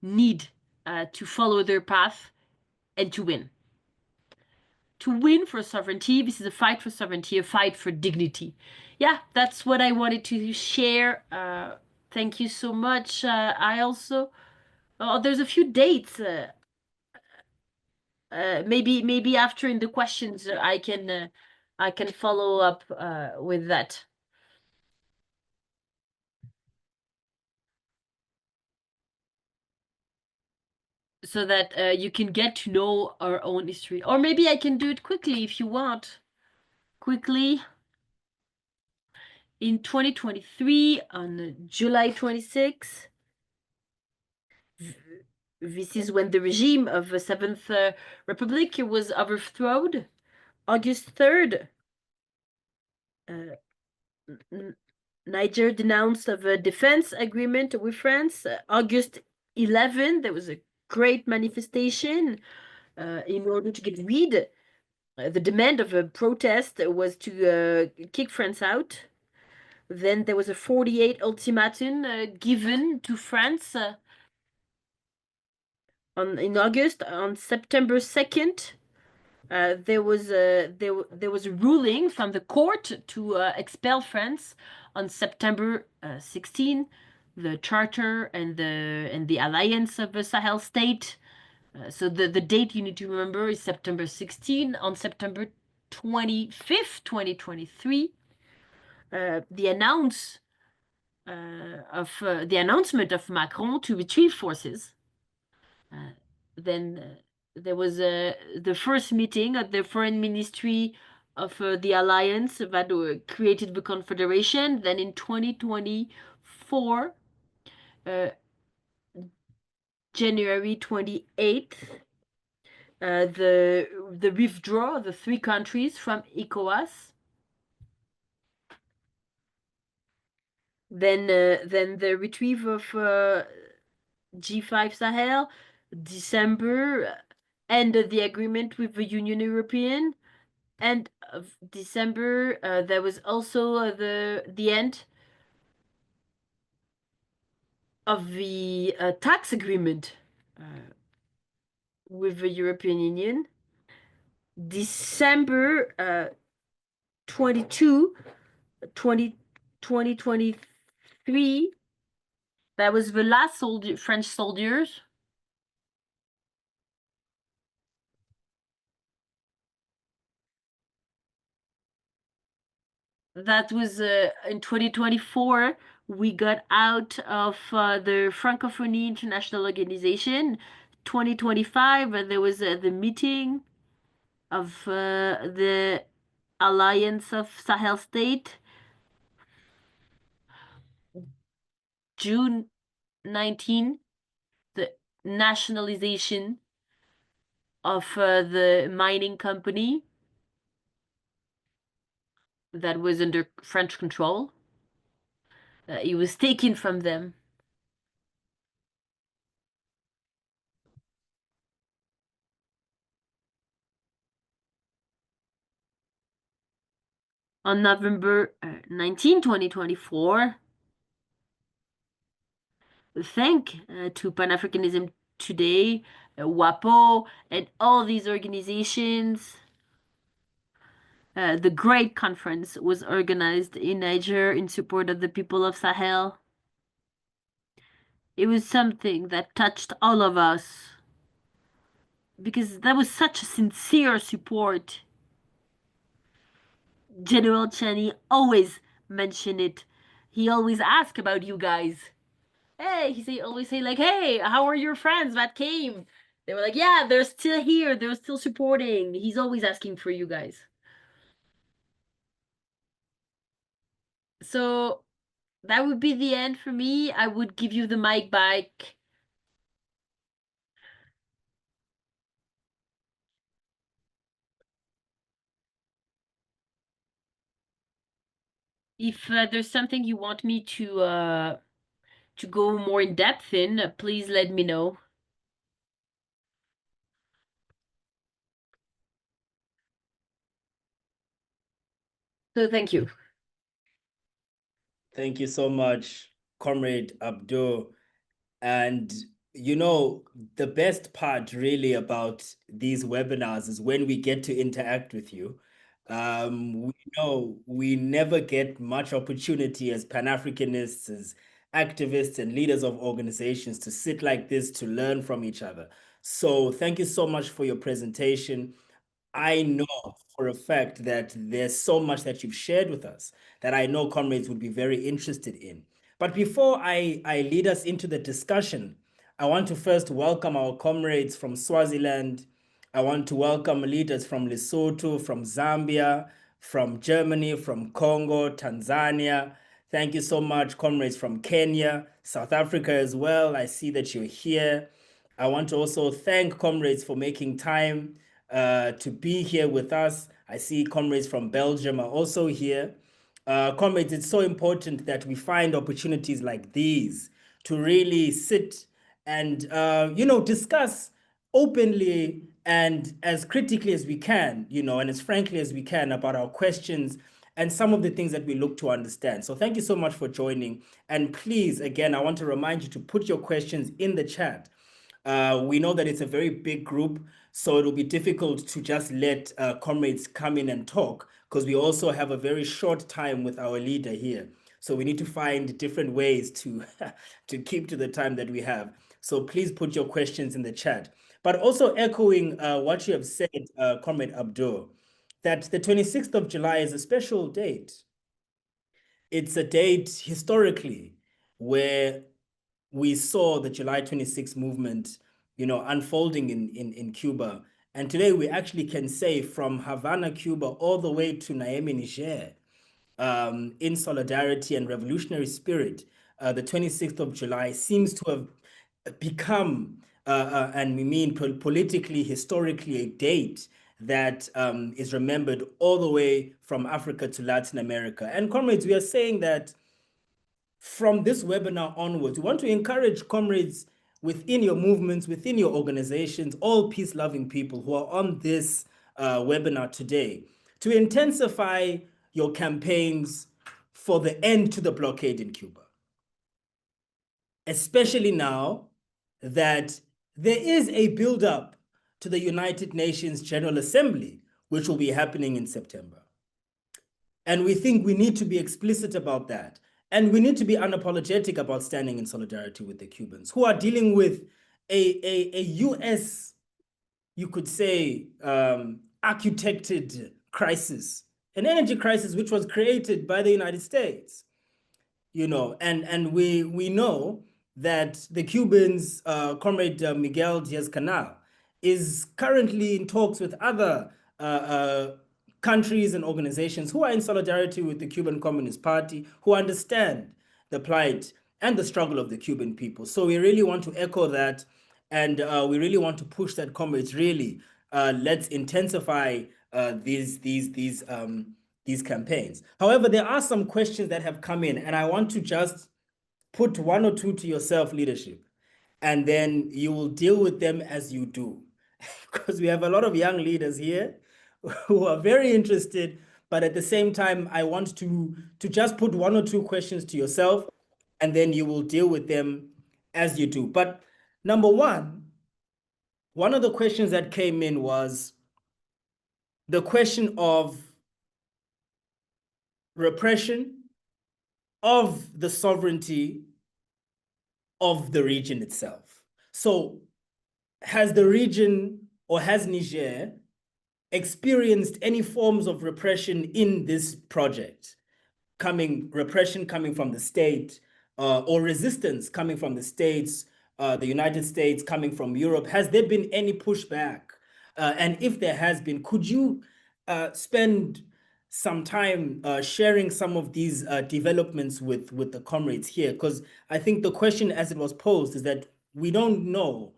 Speaker 3: need to follow their path and to win. To win for sovereignty, this is a fight for sovereignty, a fight for dignity. Yeah, that's what I wanted to share. Thank you so much. I also, there's a few dates. Maybe after in the questions I can follow up with that. So that you can get to know our own history. Or maybe I can do it quickly if you want. Quickly. In 2023, on July 26th, this is when the regime of the Seventh Republic was overthrown. August 3rd, Niger denounced of a defense agreement with France. August 11th, there was a great manifestation in order to get rid. The demand of a protest was to kick France out. Then there was a 48 ultimatum given to France in August. On September 2nd, there was a ruling from the court to expel France. On September 16, the Charter and the Alliance of Sahel States. So the date you need to remember is September 16. On September 25th, 2023, the announcement of Macron to retrieve forces. Then there was the first meeting at the foreign ministry of the alliance that created the confederation. Then in 2024, January 28th, the withdrawal of the three countries from ECOWAS. Then the retrieve of G5 Sahel, December, end of the agreement with the Union European. End of December, there was also the end of the tax agreement with the European Union. December 2023, that was the last French soldiers. That was in 2024, we got out of the Francophonie International Organization. 2025, there was the meeting of the Alliance of Sahel States. June 19, the nationalization of the mining company that was under French control. It was taken from them. On November 19, 2024, thank to Panafricanism Today, WAPO, and all these organizations. The great conference was organized in Niger in support of the people of Sahel. It was something that touched all of us because that was such a sincere support. General Chani always mentioned it. He always asked about you guys. Hey, always say like, hey, how are your friends that came? They were like, yeah, they're still here. They're still supporting. He's always asking for you guys. So that would be the end for me. I would give you the mic back. If there's something you want me to go more in depth in, please let me know. So thank you.
Speaker 2: Thank you so much, Comrade Abdur. And you know, the best part really about these webinars is when we get to interact with you. We know we never get much opportunity as Pan-Africanists, as activists and leaders of organizations to sit like this to learn from each other. So thank you so much for your presentation. I know for a fact that there's so much that you've shared with us that I know comrades would be very interested in. But before I lead us into the discussion, I want to first welcome our comrades from Swaziland. I want to welcome leaders from Lesotho, from Zambia, from Germany, from Congo, Tanzania. Thank you so much, comrades from Kenya, South Africa as well. I see that you're here. I want to also thank comrades for making time to be here with us. I see comrades from Belgium are also here. Comrades, it's so important that we find opportunities like these to really sit and discuss openly and as critically as we can, and as frankly as we can about our questions and some of the things that we look to understand. So thank you so much for joining. And please, again, I want to remind you to put your questions in the chat. We know that it's a very big group, so it'll be difficult to just let comrades come in and talk because we also have a very short time with our leader here. So we need to find different ways to, to keep to the time that we have. So please put your questions in the chat. But also echoing what you have said, Comrade Abdur, that the 26th of July is a special date. It's a date historically where we saw the July 26 movement, unfolding in Cuba. And today we actually can say from Havana, Cuba, all the way to Niamey, Niger, in solidarity and revolutionary spirit, the 26th of July seems to have become, and we mean politically, historically, a date that is remembered all the way from Africa to Latin America. And comrades, we are saying that from this webinar onwards, we want to encourage comrades within your movements, within your organizations, all peace-loving people who are on this webinar today, to intensify your campaigns for the end to the blockade in Cuba. Especially now that there is a build-up to the United Nations General Assembly, which will be happening in September. And we think we need to be explicit about that. And we need to be unapologetic about standing in solidarity with the Cubans who are dealing with a US, you could say, architected crisis, an energy crisis which was created by the United States. And we know that the Cubans, Comrade Miguel Diaz-Canel, is currently in talks with other countries and organizations who are in solidarity with the Cuban Communist Party, who understand the plight and the struggle of the Cuban people. So we really want to echo that, and we really want to push that, comrades. Really, let's intensify these campaigns. However, there are some questions that have come in, and I want to just put one or two to yourself, leadership, and then you will deal with them as you do. Because we have a lot of young leaders here who are very interested, but at the same time, I want to just put one or two questions to yourself, and then you will deal with them as you do. But number one of the questions that came in was the question of repression of the sovereignty of the region itself. So has the region, or has Niger, experienced any forms of repression in this project? Repression coming from the state, or resistance coming from the states, the United States, coming from Europe? Has there been any pushback? And if there has been, could you spend some time sharing some of these developments with the comrades here? Because I think the question as it was posed is that we don't know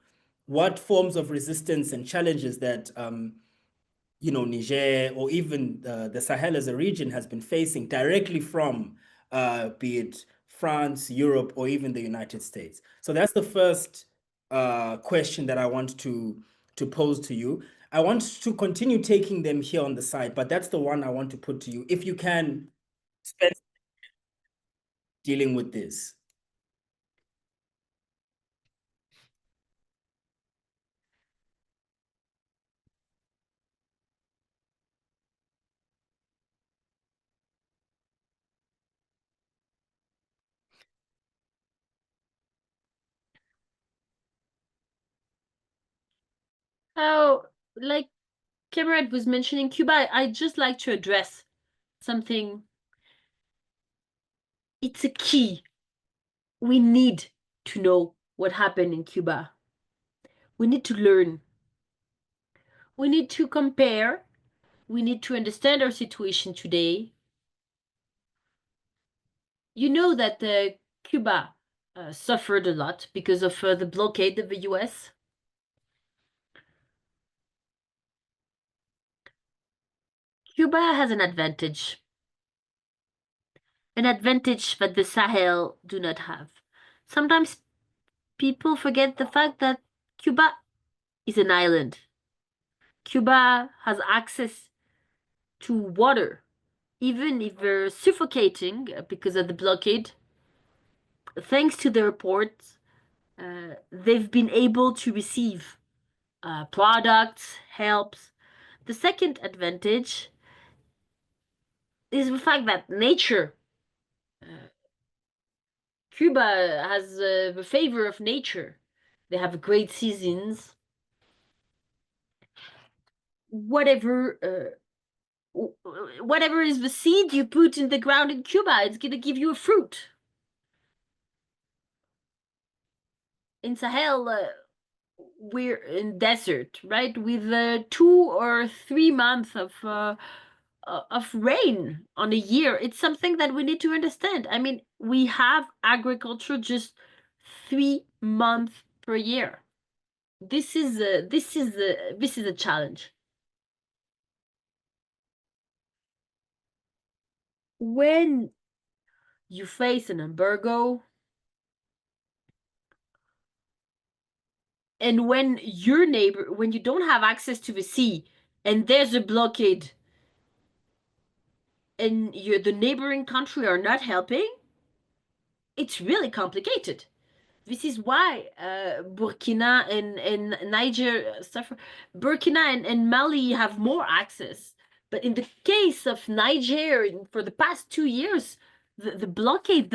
Speaker 2: what forms of resistance and challenges that Niger, or even the Sahel as a region, has been facing directly from be it France, Europe, or even the United States. So that's the first question that I want to pose to you. I want to continue taking them here on the side, but that's the one I want to put to you. If you can spend dealing with this.
Speaker 3: how, like Cameron was mentioning Cuba, I'd just like to address something. It's a key. We need to know what happened in Cuba. We need to learn. We need to compare. We need to understand our situation today. You know that Cuba suffered a lot because of the blockade of the US. Cuba has an advantage that the Sahel do not have. Sometimes people forget the fact that Cuba is an island. Cuba has access to water, even if they're suffocating because of the blockade. Thanks to their ports, they've been able to receive products, helps. The second advantage is the fact that nature, Cuba has the favor of nature. They have great seasons. Whatever is the seed you put in the ground in Cuba, it's gonna give you a fruit. In Sahel, we're in desert, right? With 2 or 3 months of rain on a year. It's something that we need to understand. I mean, we have agriculture just 3 months per year. This is a challenge. When you face an embargo, and when you don't have access to the sea, and there's a blockade, and the neighboring country are not helping, it's really complicated. This is why Burkina and Niger suffer. Burkina and Mali have more access. But in the case of Niger, for the past 2 years, the blockade,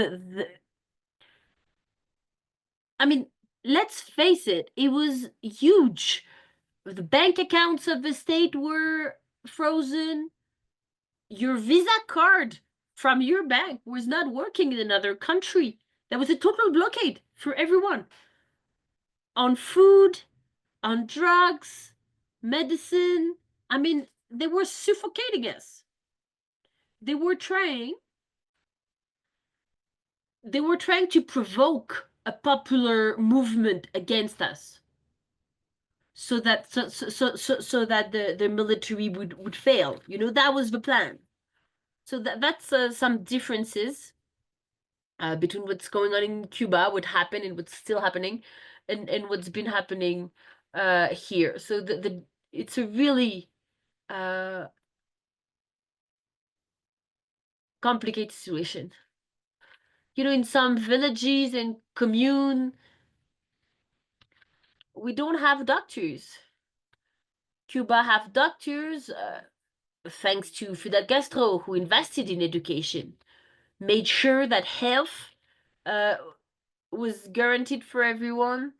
Speaker 3: I mean, let's face it, it was huge. The bank accounts of the state were frozen. Your Visa card from your bank was not working in another country. There was a total blockade for everyone. On food, on drugs, medicine. I mean, they were suffocating us. They were trying to provoke a popular movement against us, so that the military would fail. You know, that was the plan. So that's some differences between what's going on in Cuba, what happened and what's still happening, and what's been happening here. So it's a really complicated situation. You know, in some villages and commune, we don't have doctors. Cuba have doctors, thanks to Fidel Castro, who invested in education, made sure that health was guaranteed for everyone.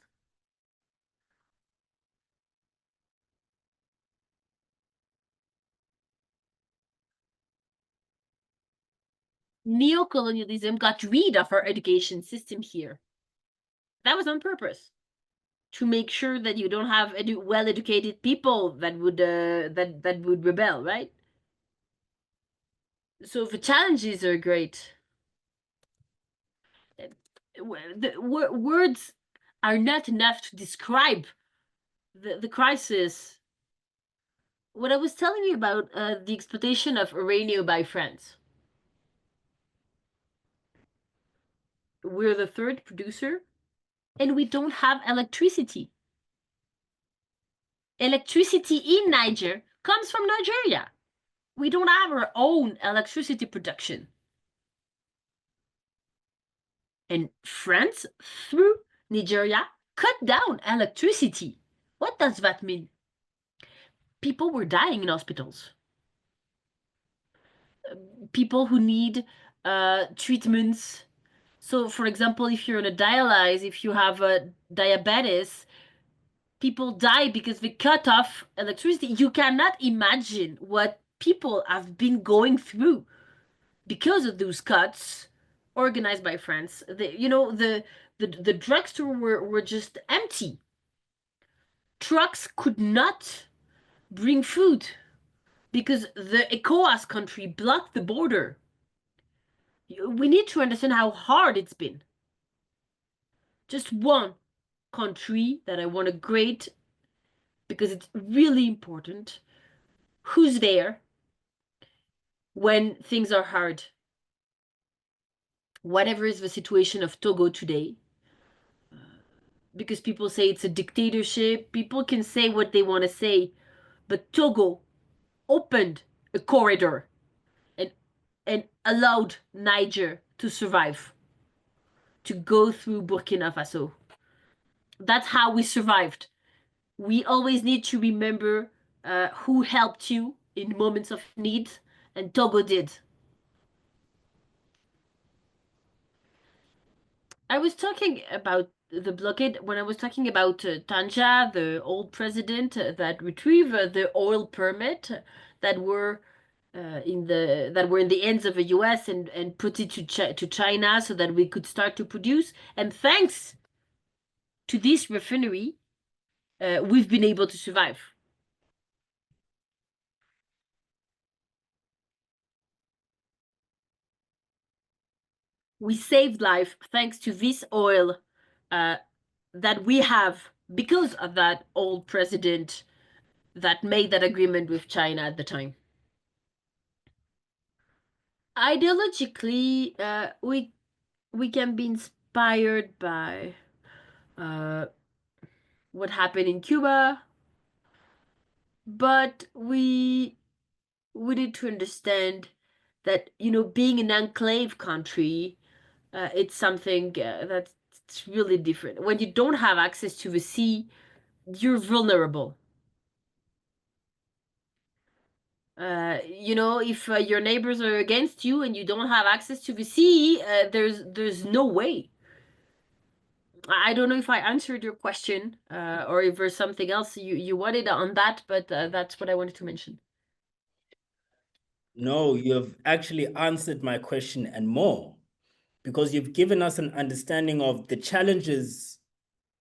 Speaker 3: Neocolonialism got rid of our education system here. That was on purpose, to make sure that you don't have well-educated people that would rebel, right? So the challenges are great. The words are not enough to describe the crisis. What I was telling you about the exploitation of uranium by France. We're the third producer, and we don't have electricity. Electricity in Niger comes from Nigeria. We don't have our own electricity production. And France, through Nigeria, cut down electricity. What does that mean? People were dying in hospitals. People who need treatments. So, for example, if you're on a dialysis, if you have a diabetes, people die because they cut off electricity. You cannot imagine what people have been going through because of those cuts organized by France. The drugstore were just empty. Trucks could not bring food because the ECOWAS country blocked the border. We need to understand how hard it's been. Just one country that I want to grade because it's really important. Who's there when things are hard? Whatever is the situation of Togo today, because people say it's a dictatorship, people can say what they want to say, but Togo opened a corridor and allowed Niger to survive, to go through Burkina Faso. That's how we survived. We always need to remember who helped you in moments of need, and Togo did. I was talking about the blockade when I was talking about Tanja, the old president that retrieved the oil permit that were in the hands of the U.S. and put it to China so that we could start to produce. And thanks to this refinery, we've been able to survive. We saved life thanks to this oil that we have because of that old president that made that agreement with China at the time. Ideologically, we can be inspired by what happened in Cuba, but we need to understand that being an enclave country, it's something that's really different. When you don't have access to the sea, you're vulnerable. If your neighbors are against you and you don't have access to the sea, there's no way. I don't know if I answered your question or if there's something else you wanted on that, but that's what I wanted to mention.
Speaker 2: No, you have actually answered my question and more, because you've given us an understanding of the challenges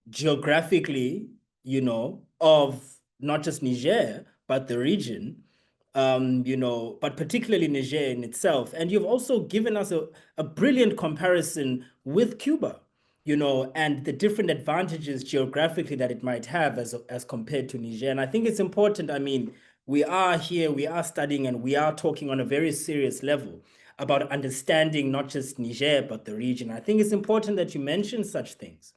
Speaker 2: geographically, of not just Niger, but the region, but particularly Niger in itself. And you've also given us a brilliant comparison with Cuba, and the different advantages geographically that it might have as compared to Niger. And I think it's important. I mean, we are here, we are studying, and we are talking on a very serious level about understanding not just Niger, but the region. I think it's important that you mention such things.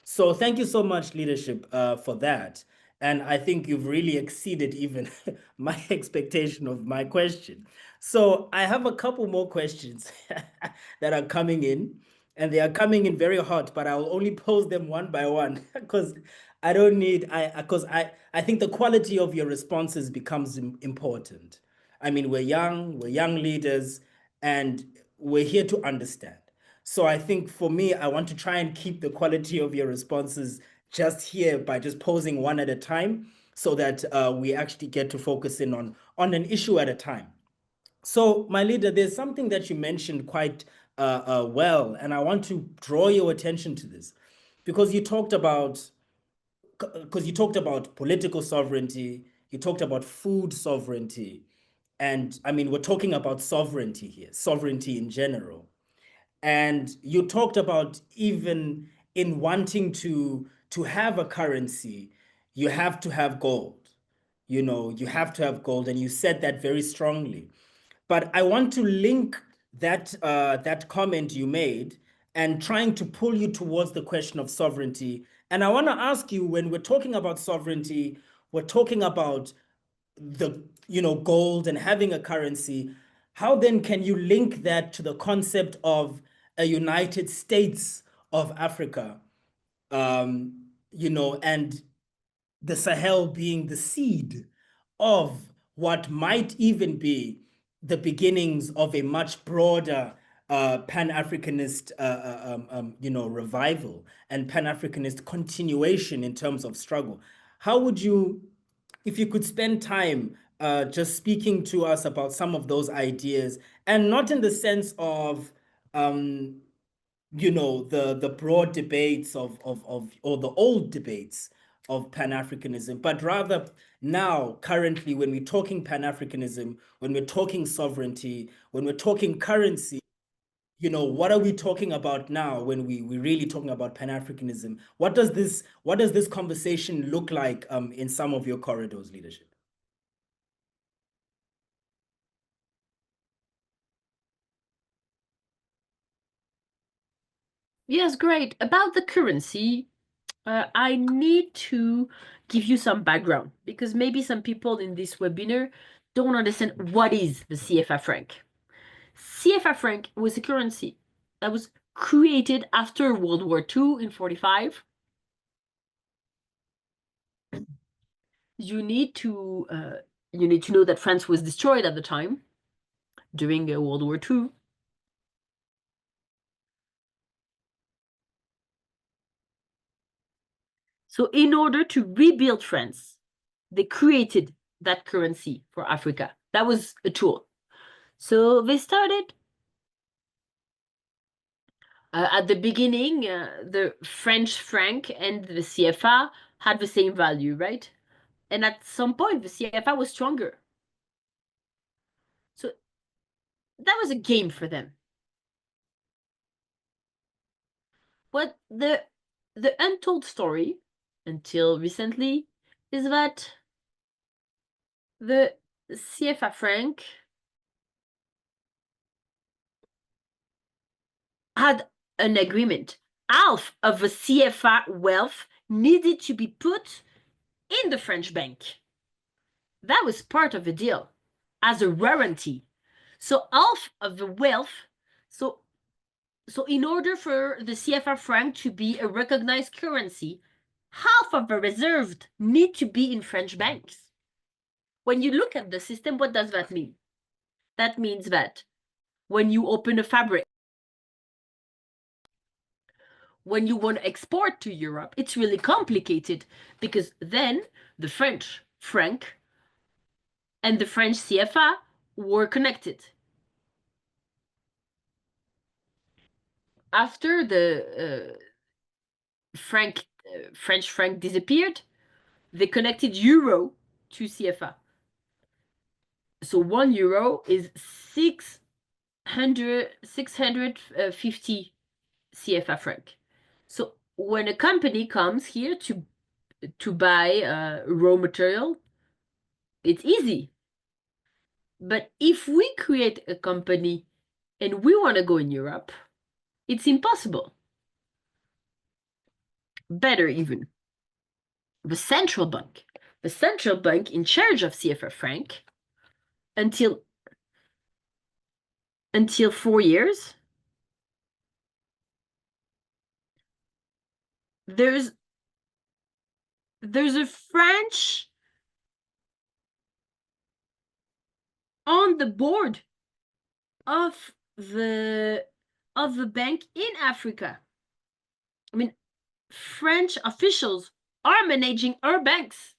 Speaker 2: So thank you so much, leadership, for that. And I think you've really exceeded even my expectation of my question. So I have a couple more questions that are coming in, and they are coming in very hot, but I'll only pose them one by one because I think the quality of your responses becomes important. I mean, we're young leaders, and we're here to understand. So I think for me, I want to try and keep the quality of your responses just here by just posing one at a time so that we actually get to focus in on an issue at a time. So, my leader, there's something that you mentioned quite well, and I want to draw your attention to this because you talked about political sovereignty, you talked about food sovereignty, and I mean, we're talking about sovereignty here, sovereignty in general. And you talked about even in wanting to have a currency, you have to have gold. You have to have gold, and you said that very strongly. But I want to link that comment you made and trying to pull you towards the question of sovereignty. And I want to ask you, when we're talking about sovereignty, we're talking about the gold and having a currency. How then can you link that to the concept of a United States of Africa, and the Sahel being the seed of what might even be the beginnings of a much broader Pan-Africanist, revival and Pan-Africanist continuation in terms of struggle? how would you, if you could spend time just speaking to us about some of those ideas, and not in the sense of the broad debates of or the old debates of Pan-Africanism, but rather now, currently, when we're talking Pan-Africanism, when we're talking sovereignty, when we're talking currency, what are we talking about now when we're really talking about Pan-Africanism? What does this conversation look like in some of your corridors, leadership?
Speaker 3: Yes, great. About the currency, I need to give you some background because maybe some people in this webinar don't understand what is the CFA franc. CFA franc was a currency that was created after World War II in 1945. You need to know that France was destroyed at the time during World War II. So in order to rebuild France, they created that currency for Africa. That was a tool. So they started at the beginning, the French franc and the CFA had the same value, right? And at some point, the CFA was stronger. So that was a game for them. But the untold story, until recently, is that the CFA franc had an agreement. Half of the CFA wealth needed to be put in the French bank. That was part of the deal as a warranty. So half of the wealth, so in order for the CFA franc to be a recognized currency, half of the reserves need to be in French banks. When you look at the system, what does that mean? That means that when you open a fabric, when you want to export to Europe, it's really complicated because then the French franc and the French CFA were connected. After the French franc disappeared, they connected euro to CFA. So €1 is 650 CFA franc. So when a company comes here to buy raw material, it's easy. But if we create a company and we want to go in Europe, it's impossible. Better even. The central bank in charge of CFA franc until 4 years, there's a French on the board of the bank in Africa. I mean, French officials are managing our banks.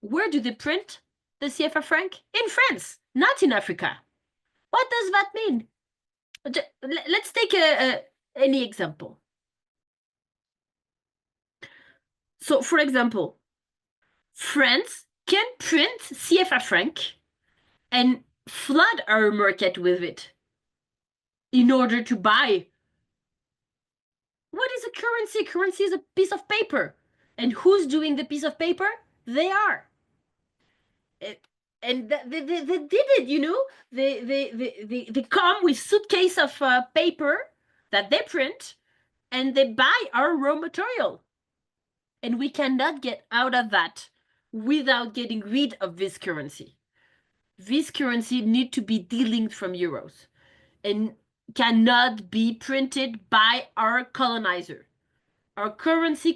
Speaker 3: Where do they print the CFA franc? In France, not in Africa. What does that mean? Let's take any example. So, for example, France can print CFA franc and flood our market with it in order to buy. What is a currency? Currency is a piece of paper. And who's doing the piece of paper? They are. And they did it, you know. They come with suitcase of paper that they print and they buy our raw material. And we cannot get out of that without getting rid of this currency. This currency needs to be de-linked from euros and cannot be printed by our colonizer. Our currency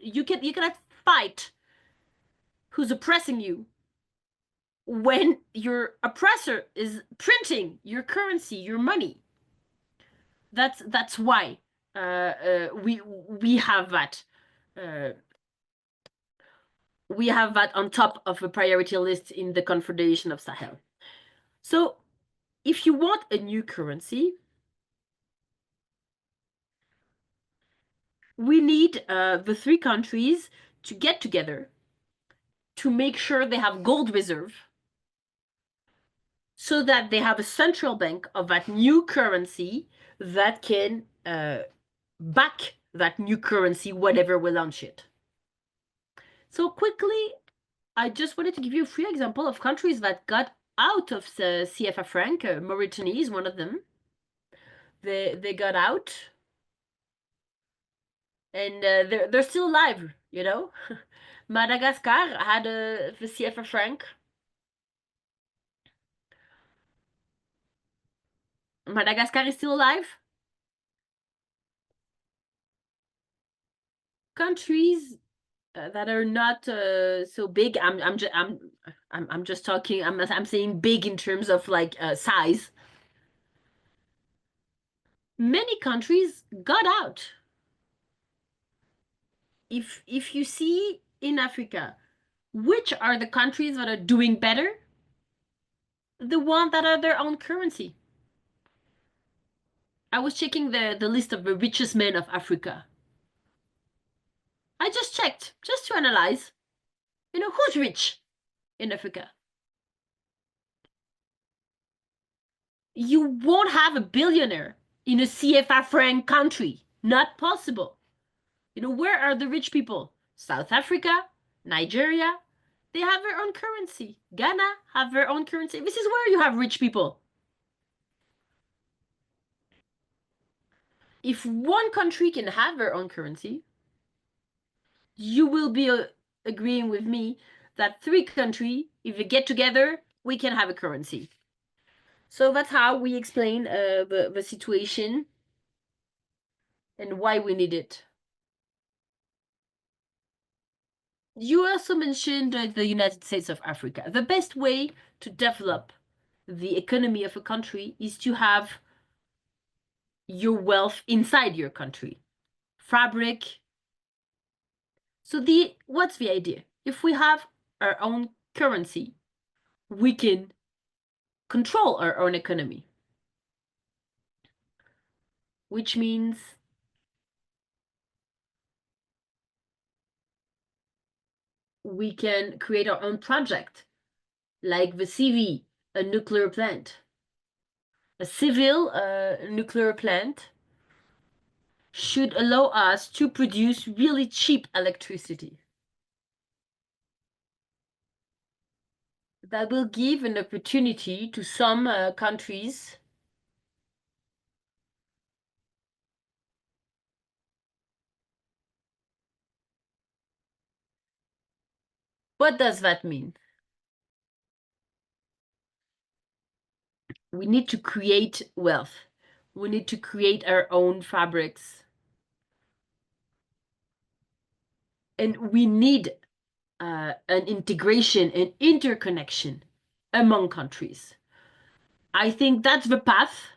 Speaker 3: you cannot fight who's oppressing you when your oppressor is printing your currency, your money. That's why we have that. we have that on top of a priority list in the Confederation of Sahel. So if you want a new currency, we need the three countries to get together to make sure they have gold reserve so that they have a central bank of that new currency that can back that new currency whenever we launch it. So quickly, I just wanted to give you a free example of countries that got out of the CFA franc. Mauritania is one of them. They got out, and they're still alive, you know. Madagascar had the CFA franc. Madagascar is still alive. Countries that are not so big. I'm just talking. I'm saying big in terms of like size. Many countries got out. If you see in Africa, which are the countries that are doing better? The ones that are their own currency. I was checking the list of the richest men of Africa. I just checked, just to analyze. You know, who's rich in Africa? You won't have a billionaire in a CFA franc country. Not possible. You know, where are the rich people? South Africa, Nigeria, they have their own currency. Ghana have their own currency. This is where you have rich people. If one country can have their own currency, you will be agreeing with me that three countries, if they get together, we can have a currency. So that's how we explain the situation and why we need it. You also mentioned the United States of Africa. The best way to develop the economy of a country is to have your wealth inside your country. Fabric. So what's the idea? If we have our own currency, we can control our own economy. Which means we can create our own project, like the CV, a nuclear plant. A civil nuclear plant should allow us to produce really cheap electricity. That will give an opportunity to some countries What does that mean? We need to create wealth. We need to create our own fabrics. And we need an integration and interconnection among countries. I think that's the path.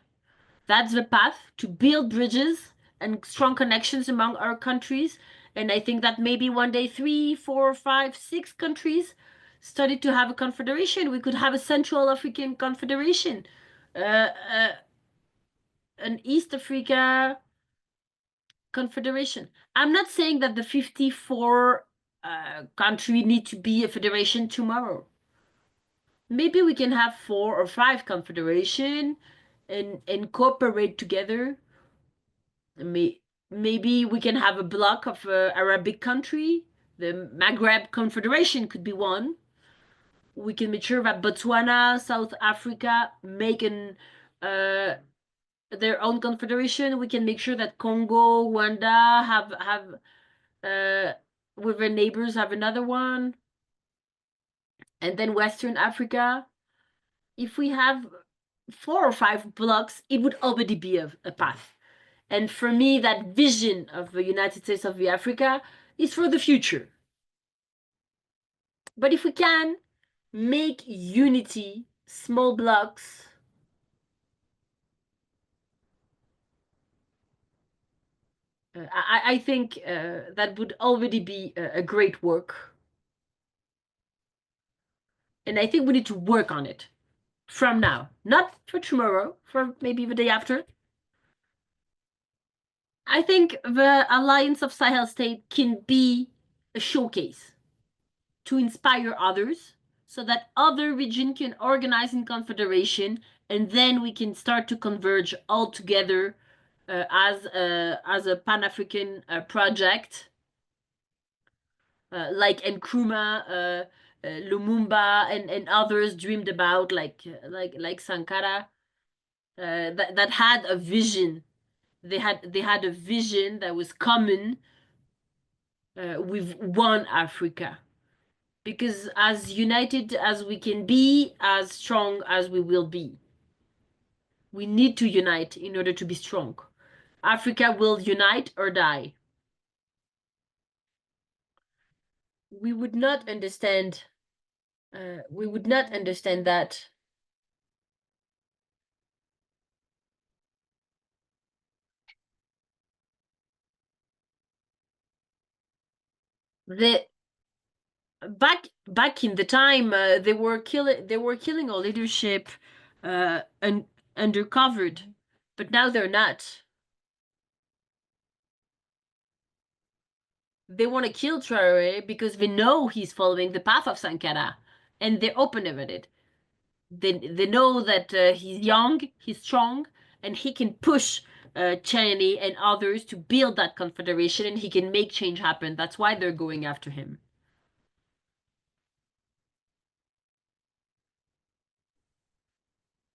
Speaker 3: That's the path to build bridges and strong connections among our countries. And I think that maybe one day 3, 4, 5, 6 countries started to have a confederation. We could have a Central African Confederation, an East Africa Confederation. I'm not saying that the 54 country need to be a federation tomorrow. Maybe we can have 4 or 5 confederation and cooperate together. Maybe we can have a block of Arabic country. The Maghreb Confederation could be one. We can make sure that Botswana, South Africa make their own confederation. We can make sure that Congo, Rwanda have with their neighbors have another one. And then Western Africa. If we have 4 or 5 blocks, it would already be a path. And for me, that vision of the United States of Africa is for the future. But if we can make unity, small blocks, I think that would already be a great work. And I think we need to work on it from now, not for tomorrow, for maybe the day after. I think the Alliance of Sahel States can be a showcase to inspire others so that other regions can organize in confederation, and then we can start to converge all together as a Pan-African project, like Nkrumah, Lumumba, and others dreamed about, like Sankara, that had a vision. They had a vision that was common with one Africa. Because as united as we can be, as strong as we will be. We need to unite in order to be strong. Africa will unite or die. We would not understand that the back in the time they were killing our leadership and undercovered, but now they're not. They want to kill Traore because they know he's following the path of Sankara, and they're open about it. They know that he's young, he's strong, and he can push Cheney and others to build that confederation, and he can make change happen. That's why they're going after him.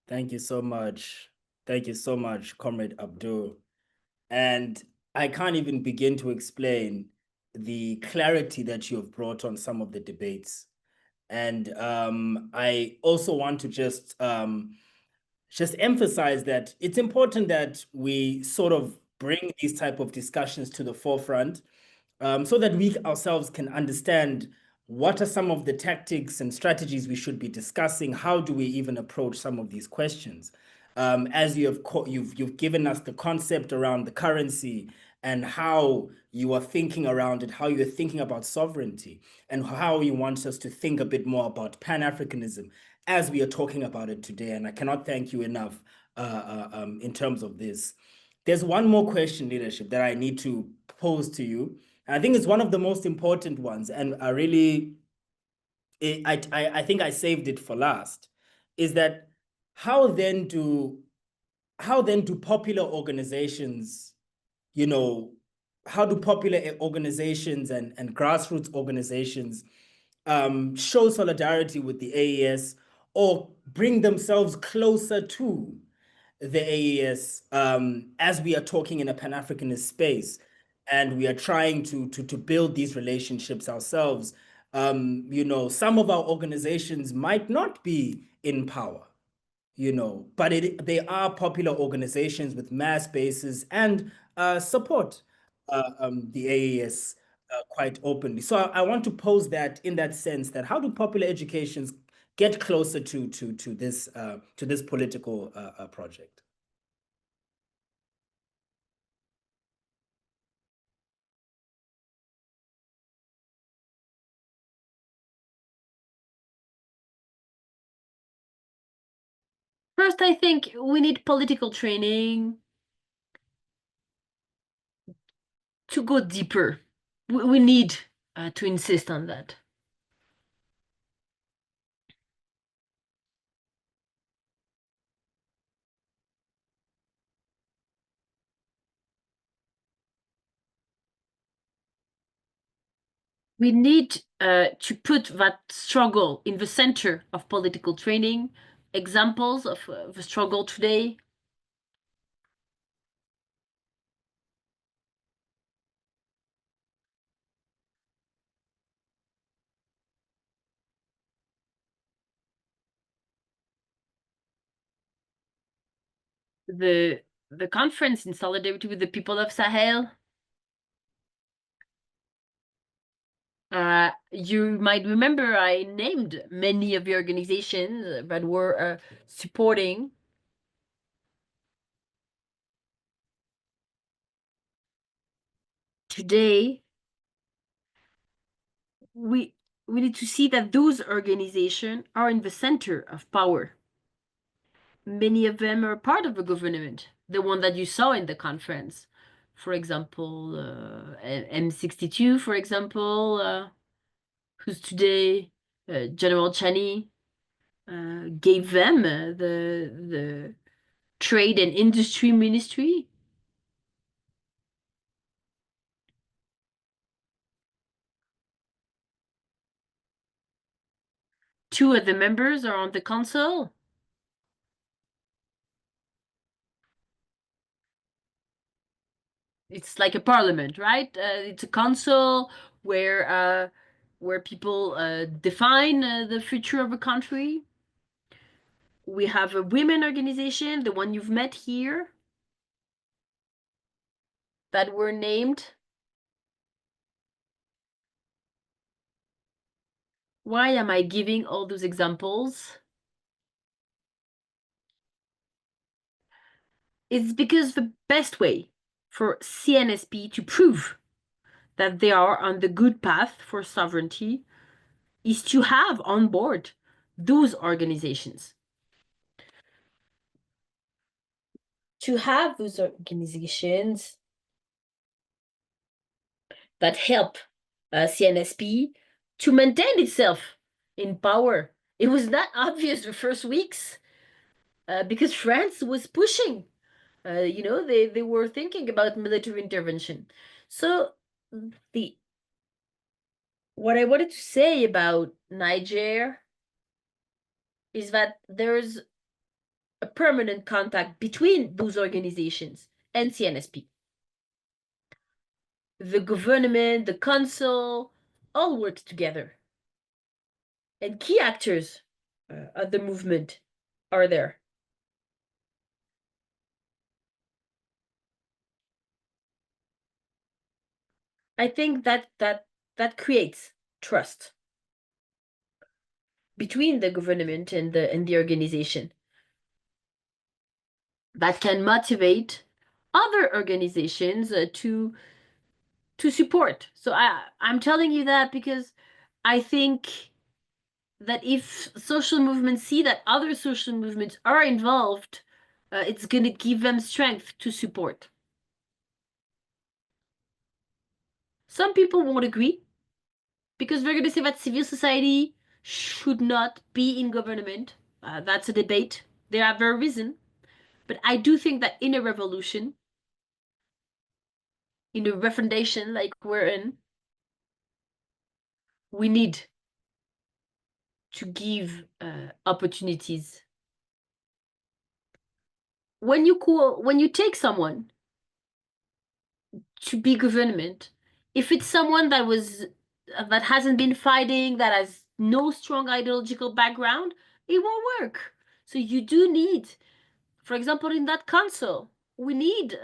Speaker 2: Thank you so much. Thank you so much, Comrade Abdul. And I can't even begin to explain the clarity that you have brought on some of the debates. And I also want to just emphasize that it's important that we sort of bring these type of discussions to the forefront, so that we ourselves can understand what are some of the tactics and strategies we should be discussing. How do we even approach some of these questions? As you've given us the concept around the currency and how you are thinking around it, how you're thinking about sovereignty, and how you want us to think a bit more about Pan-Africanism as we are talking about it today. And I cannot thank you enough in terms of this. There's one more question, leadership, that I need to pose to you. And I think it's one of the most important ones, and I think I saved it for last. Is that how then do popular organizations, how do popular organizations and grassroots organizations show solidarity with the AES or bring themselves closer to the AES as we are talking in a Pan-Africanist space, and we are trying to build these relationships ourselves? Some of our organizations might not be in power, but they are popular organizations with mass bases and support the AES quite openly. So I want to pose that in that sense, that how do popular educations get closer to this political project?
Speaker 3: First, I think we need political training to go deeper. We need to insist on that. We need to put that struggle in the center of political training. Examples of the struggle today. The conference in solidarity with the people of Sahel. You might remember I named many of the organizations that were supporting. Today, we we need to see that those organizations are in the center of power. Many of them are part of the government, the one that you saw in the conference. For example, M62, for example, who's today General Chani, gave them the Trade and Industry Ministry. Two of the members are on the council. It's like a parliament, right? It's a council where people define the future of a country. We have a women organization, the one you've met here, that were named. Why am I giving all those examples? It's because the best way for CNSP to prove that they are on the good path for sovereignty is to have on board those organizations. To have those organizations that help CNSP to maintain itself in power. It was not obvious the first weeks because France was pushing. They were thinking about military intervention. So what I wanted to say about Niger is that there's a permanent contact between those organizations and CNSP. The government, the council, all work together. And key actors of the movement are there. I think that creates trust between the government and the organization. That can motivate other organizations to support. So I'm telling you that because I think that if social movements see that other social movements are involved, it's going to give them strength to support. Some people won't agree because they're going to say that civil society should not be in government. That's a debate. They have their reason. But I do think that in a revolution, in a referendation like we're in, we need to give opportunities. When you take someone to be government, if it's someone that hasn't been fighting, that has no strong ideological background, it won't work. So you do need, for example, in that council, we need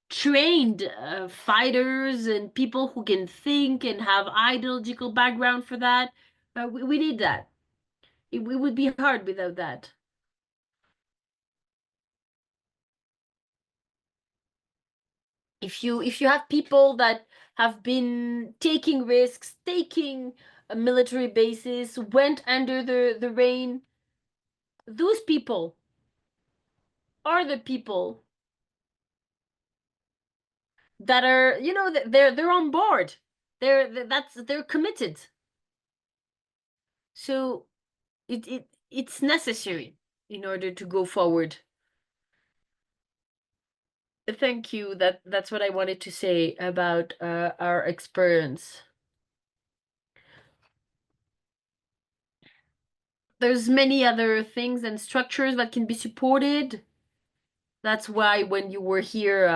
Speaker 3: trained fighters and people who can think and have ideological background for that. We need that. It would be hard without that. If you have people that have been taking risks, taking a military bases, went under the rain, those people are the people that are, they're on board. They're committed. So it's necessary in order to go forward. Thank you. That's what I wanted to say about our experience. There's many other things and structures that can be supported. That's why when you were here,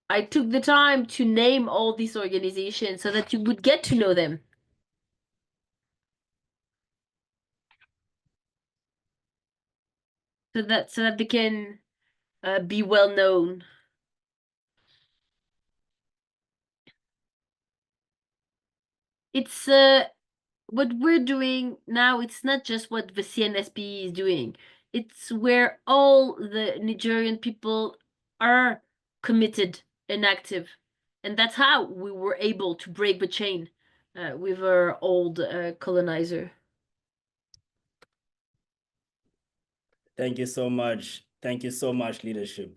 Speaker 3: I took the time to name all these organizations so that you would get to know them. So that they can be well known. It's what we're doing now. It's not just what the CNSP is doing. It's where all the Nigerian people are committed and active. And that's how we were able to break the chain with our old colonizer.
Speaker 2: Thank you so much. Thank you so much, leadership.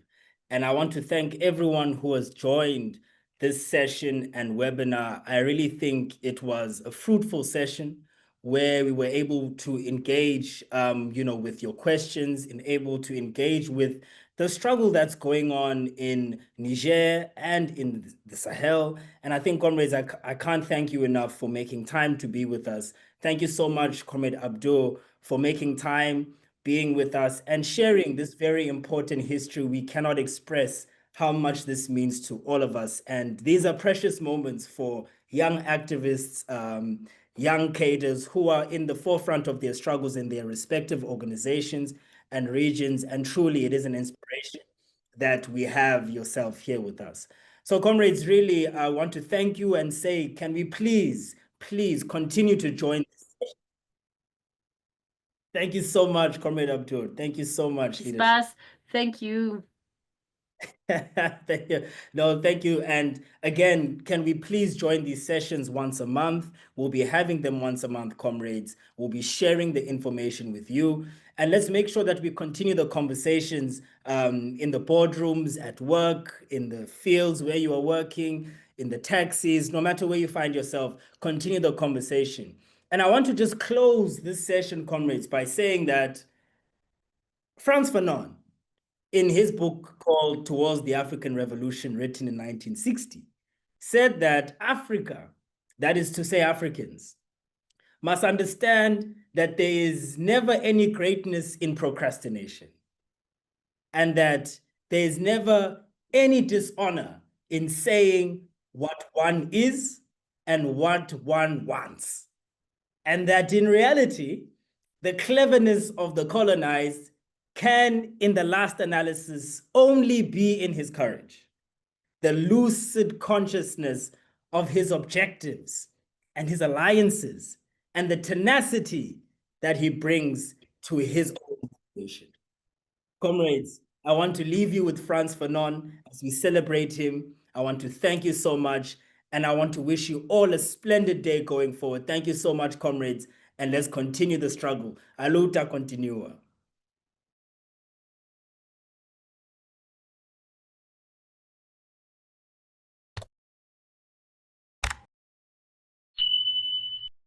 Speaker 2: And I want to thank everyone who has joined this session and webinar. I really think it was a fruitful session where we were able to engage, with your questions and able to engage with the struggle that's going on in Niger and in the Sahel. And I think, comrades, I can't thank you enough for making time to be with us. Thank you so much, Comrade Abdul, for making time, being with us, and sharing this very important history. We cannot express how much this means to all of us. And these are precious moments for young activists, young cadres who are in the forefront of their struggles in their respective organizations and regions. And truly, it is an inspiration that we have yourself here with us. So, comrades, really, I want to thank you and say, can we please continue to join this? Thank you so much, Comrade Abdur. Thank you so much, leadership.
Speaker 3: Thank you.
Speaker 2: Thank you. No, thank you. And again, can we please join these sessions once a month? We'll be having them once a month, comrades. We'll be sharing the information with you. And let's make sure that we continue the conversations in the boardrooms, at work, in the fields where you are working, in the taxis, no matter where you find yourself, continue the conversation. And I want to just close this session, comrades, by saying that Frantz Fanon, in his book called Towards the African Revolution, written in 1960, said that Africa, that is to say Africans, must understand that there is never any greatness in procrastination, and that there is never any dishonor in saying what one is and what one wants, and that in reality, the cleverness of the colonized can, in the last analysis, only be in his courage, the lucid consciousness of his objectives and his alliances, and the tenacity that he brings to his organization. Comrades, I want to leave you with Frantz Fanon as we celebrate him. I want to thank you so much, and I want to wish you all a splendid day going forward. Thank you so much, comrades, and let's continue the struggle. A luta continua.